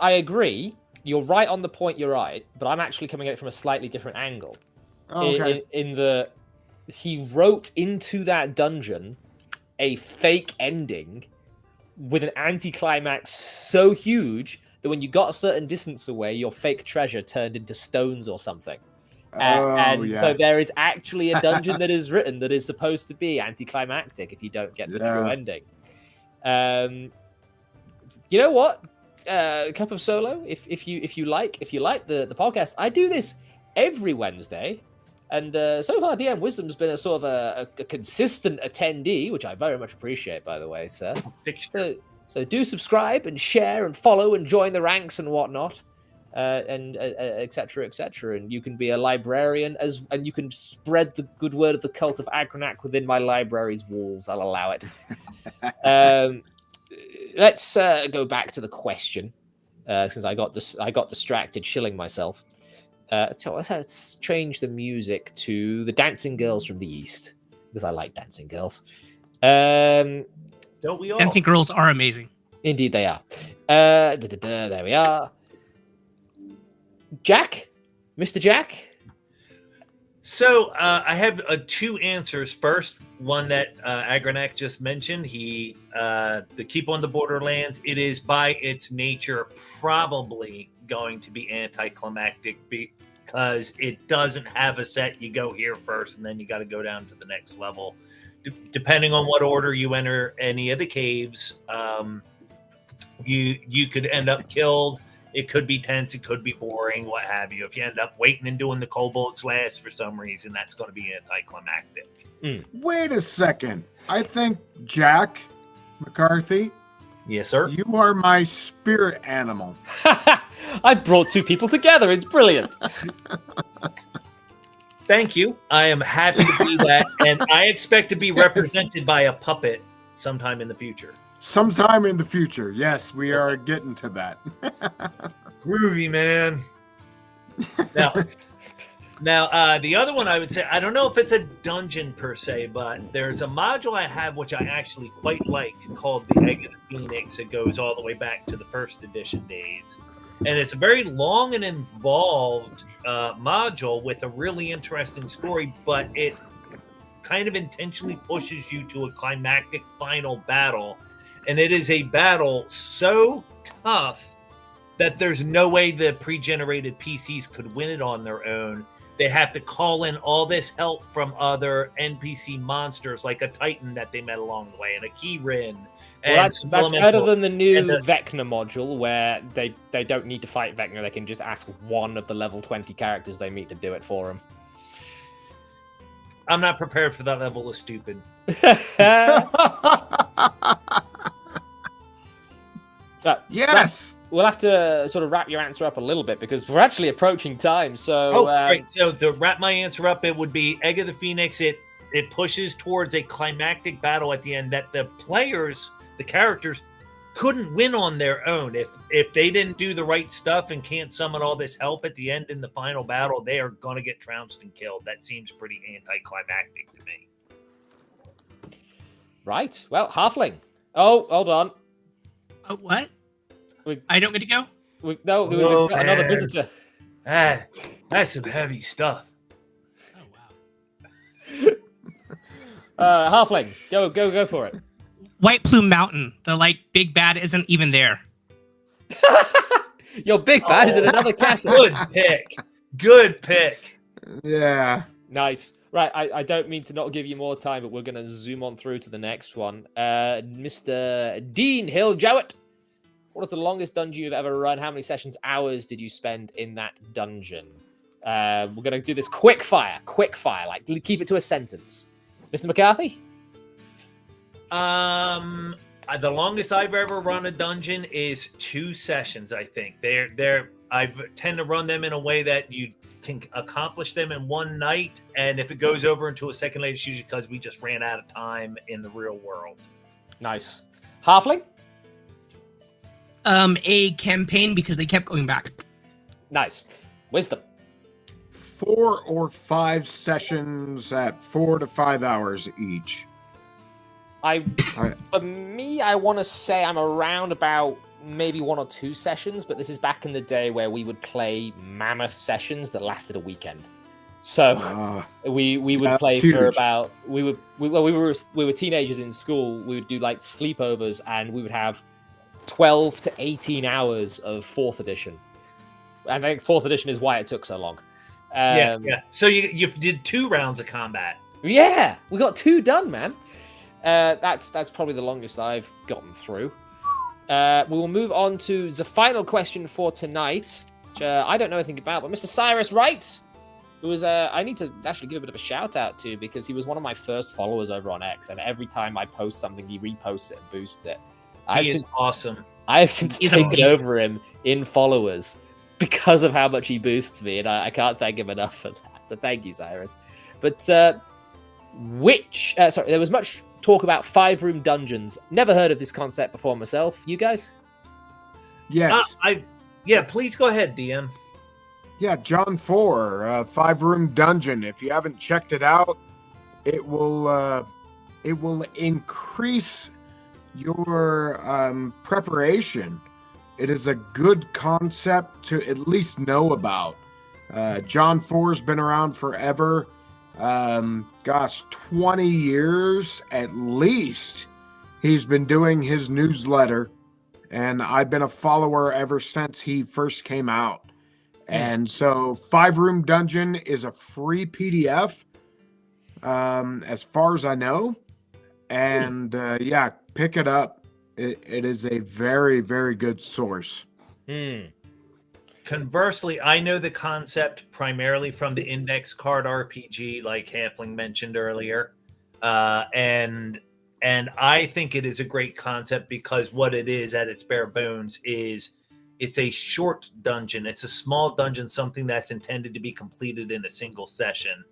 I agree. You're right on the point. You're right, but I'm actually coming at it from a slightly different angle. Okay. He wrote into that dungeon a fake ending with an anticlimax so huge that when you got a certain distance away, your fake treasure turned into stones or something. So there is actually a dungeon that is written that is supposed to be anticlimactic if you don't get the true ending. You know what? Cup of Solo, if you like the podcast, I do this every Wednesday, and so far DM Wisdom's been a sort of a consistent attendee, which I very much appreciate, by the way, sir. So do subscribe and share and follow and join the ranks and whatnot, and etc. And you can be a librarian and you can spread the good word of the cult of Agronac within my library's walls. I'll allow it. Let's go back to the question, since I got distracted shilling myself. So let's change the music to the Dancing Girls from the East, because I like dancing girls. Don't we all? Dancing girls are amazing. Indeed they are. There we are. Jack? Mr. Jack? So I have 2 answers. First, one that Agronac just mentioned. The Keep on the Borderlands. It is by its nature probably going to be anticlimactic because it doesn't have a set. You go here first, and then you got to go down to the next level. Depending on what order you enter any of the caves, you could end up killed. It could be tense, it could be boring, what have you. If you end up waiting and doing the Cobalt Slash for some reason, that's going to be anticlimactic. Wait a second. I think Jack McCarthy Yes, sir. You are my spirit animal. I brought two people together. It's brilliant. Thank you. I am happy to be that, and I expect to be represented by a puppet sometime in the future. Sometime in the future, yes, we are getting to that. Groovy, man. Now, the other one I would say, I don't know if it's a dungeon per se, but there's a module I have which I actually quite like called the Egg of the Phoenix. It goes all the way back to the first edition days. And it's a very long and involved module with a really interesting story, but it kind of intentionally pushes you to a climactic final battle. And it is a battle so tough that there's no way the pre-generated PCs could win it on their own. They have to call in all this help from other NPC monsters, like a Titan that they met along the way, and a Keyrin. Well, that's better than the new Vecna module, where they don't need to fight Vecna. They can just ask one of the level 20 characters they meet to do it for them. I'm not prepared for that level of stupid. Yes. We'll have to sort of wrap your answer up a little bit because we're actually approaching time. So, great. So to wrap my answer up, it would be Egg of the Phoenix. It pushes towards a climactic battle at the end that the players, the characters, couldn't win on their own. If they didn't do the right stuff and can't summon all this help at the end in the final battle, they are going to get trounced and killed. That seems pretty anticlimactic to me. Right. Well, Halfling. Oh, hold on. What? I don't get to go? We've got another visitor. That's some heavy stuff. Oh, wow. Halfling, go for it. White Plume Mountain. The, big bad isn't even there. Your big bad is in another castle. Good pick. Yeah. Nice. Right, I don't mean to not give you more time, but we're going to zoom on through to the next one. Mr. Dean Hill-Jowett. What is the longest dungeon you've ever run? How many sessions, hours did you spend in that dungeon? We're going to do this quick fire, keep it to a sentence. Mr. McCarthy? The longest I've ever run a dungeon is 2 sessions, I think. I tend to run them in a way that you can accomplish them in one night, and if it goes over into a second night, it's usually because we just ran out of time in the real world. Nice. Halfling? A campaign because they kept going back. Nice. Wisdom? 4 or 5 sessions at 4 to 5 hours each. For me, I want to say I'm around about maybe 1 or 2 sessions, but this is back in the day where we would play mammoth sessions that lasted a weekend. So we would play for about we were teenagers in school. We would do sleepovers, and we would have 12 to 18 hours of 4th edition. I think 4th edition is why it took so long. Yeah. So you did 2 rounds of combat. Yeah, we got 2 done, man. That's probably the longest I've gotten through. We will move on to the final question for tonight, which I don't know anything about, but Mr. Cyrus Wright, who was I need to actually give a bit of a shout out to because he was one of my first followers over on X, and every time I post something, he reposts it and boosts it. He is awesome. I have since taken over him in followers because of how much he boosts me, and I can't thank him enough for that. So thank you, Cyrus. But there was much talk about 5-room dungeons. Never heard of this concept before myself. You guys? Yes. Please go ahead, DM. Yeah, John 4, 5-room dungeon. If you haven't checked it out, it will increase your preparation. It is a good concept to at least know about. John 4's been around forever. 20 years at least he's been doing his newsletter, and I've been a follower ever since he first came out. And so 5-room dungeon is a free PDF as far as I know, and pick it up. It is a very, very good source. Conversely, I know the concept primarily from the index card RPG, like Halfling mentioned earlier. And And I think it is a great concept because what it is at its bare bones is it's a short dungeon. It's a small dungeon, something that's intended to be completed in a single session.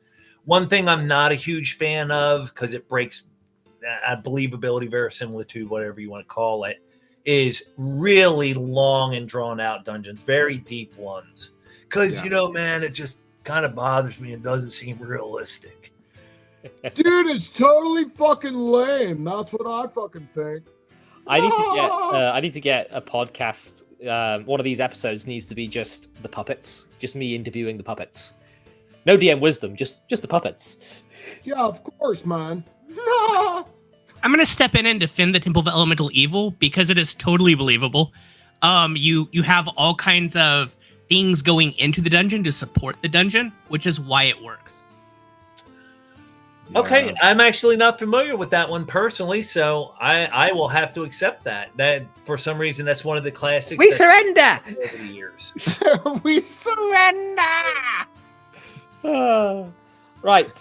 One thing I'm not a huge fan of, because it breaks believability, verisimilitude, whatever you want to call it, is really long and drawn out dungeons, very deep ones. Because, man, it just kind of bothers me and doesn't seem realistic. Dude, it's totally fucking lame. That's what I fucking think. I need to get a podcast. One of these episodes needs to be just the puppets, just me interviewing the puppets. No DM wisdom, just the puppets. Yeah, of course, man. I'm going to step in and defend the Temple of Elemental Evil because it is totally believable. You have all kinds of things going into the dungeon to support the dungeon, which is why it works. Okay, I'm actually not familiar with that one personally, so I will have to accept that. That for some reason that's one of the classics. We surrender over the years. We surrender. Right,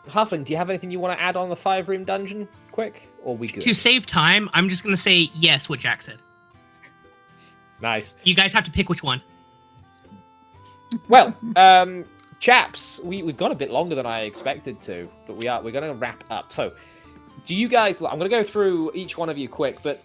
Halfling, do you have anything you want to add on the 5-room dungeon, quick, or we good? To save time, I'm just going to say yes, what Jack said. Nice. You guys have to pick which one. Well, chaps, we've gone a bit longer than I expected to, but we're going to wrap up. So, do you guys? I'm going to go through each one of you quick, but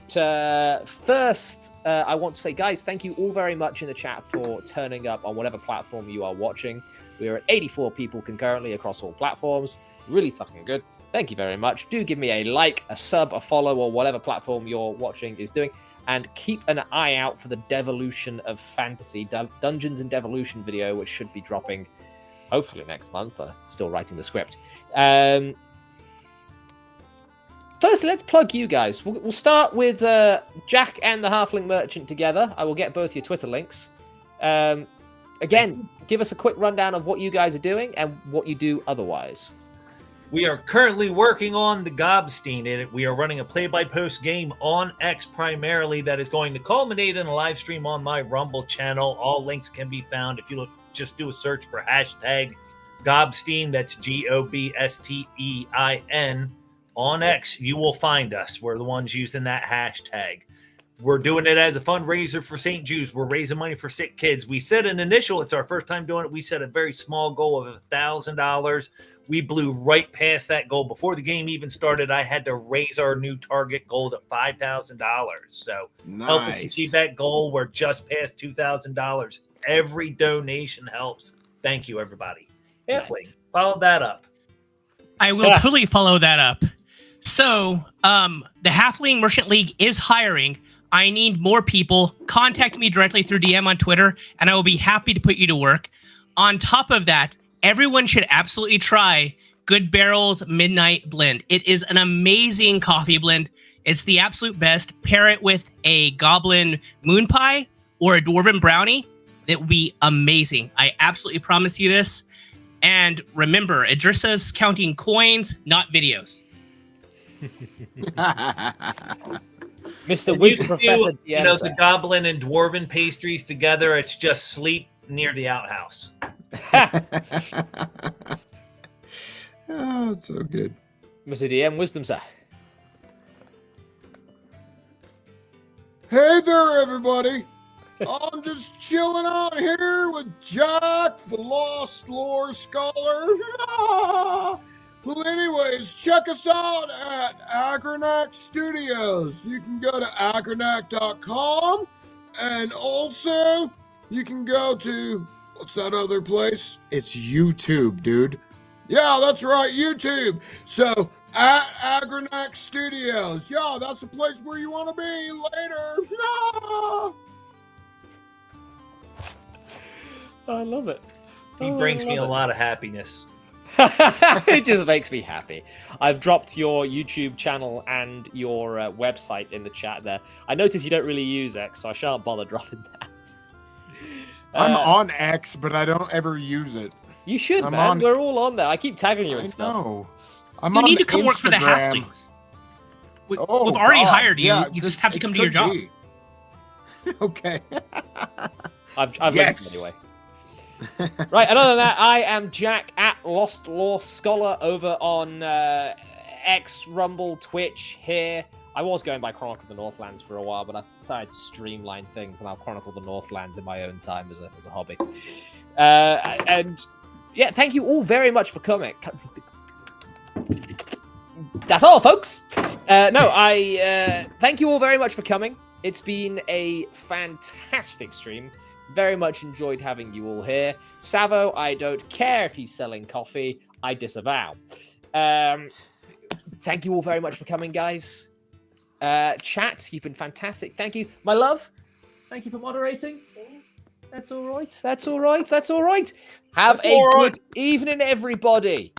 first, I want to say, guys, thank you all very much in the chat for turning up on whatever platform you are watching. We are at 84 people concurrently across all platforms. Really fucking good. Thank you very much. Do give me a like, a sub, a follow, or whatever platform you're watching is doing. And keep an eye out for the Devolution of Fantasy, Dungeons and Devolution video, which should be dropping hopefully next month. I'm still writing the script. First, let's plug you guys. We'll start with Jack and the Halfling Merchant together. I will get both your Twitter links. Again, give us a quick rundown of what you guys are doing and what you do otherwise. We are currently working on the GOBSTEIN. We are running a play-by-post game on X primarily that is going to culminate in a live stream on my Rumble channel. All links can be found if you just do a search for hashtag GOBSTEIN. That's GOBSTEIN on X. You will find us. We're the ones using that hashtag. We're doing it as a fundraiser for St. Jude's. We're raising money for sick kids. We set an initial, it's our first time doing it. We set a very small goal of $1,000. We blew right past that goal. Before the game even started, I had to raise our new target goal to $5,000. So help us achieve that goal. We're just past $2,000. Every donation helps. Thank you, everybody. Halfling, follow that up. I will totally follow that up. So, the Halfling Merchant League is hiring. I need more people. Contact me directly through DM on Twitter, and I will be happy to put you to work. On top of that, everyone should absolutely try Good Barrel's Midnight Blend. It is an amazing coffee blend. It's the absolute best. Pair it with a goblin moon pie or a dwarven brownie. It will be amazing. I absolutely promise you this. And remember, Idrissa's counting coins, not videos. Mr. Wisdom Professor. The goblin and dwarven pastries together, it's just sleep near the outhouse. Oh, it's so good. Mr. DM, Wisdom, sir. Hey there, everybody. I'm just chilling out here with Jack, the Lost Lore Scholar. Well, anyways, check us out at Agronac Studios. You can go to agronac.com, and also you can go to, what's that other place? It's YouTube, dude. Yeah, that's right, YouTube. So, at Agronac Studios. Yeah, that's the place where you want to be later. I love it. He brings me a lot of happiness. It just makes me happy. I've dropped your YouTube channel and your website in the chat there. I notice you don't really use X, so I shan't bother dropping that. I'm on X, but I don't ever use it. You should, man. We're all on there. I keep tagging you and stuff. No, you need to come work for the Halflings. We've already hired you. Yeah, you just have to come do your job. Okay. I've linked him anyway. Right, and other than that, I am Jack at Lost Lore Scholar over on X, Rumble, Twitch, here. I was going by Chronicle of the Northlands for a while, but I've decided to streamline things, and I'll chronicle the Northlands in my own time as a hobby. And yeah, thank you all very much for coming. That's all, folks. I thank you all very much for coming. It's been a fantastic stream. Very much enjoyed having you all here. Savo, I don't care if he's selling coffee. I disavow. Thank you all very much for coming, guys. Chat, you've been fantastic. Thank you. My love, thank you for moderating. That's all right. That's all right. That's all right. Have a good evening, everybody.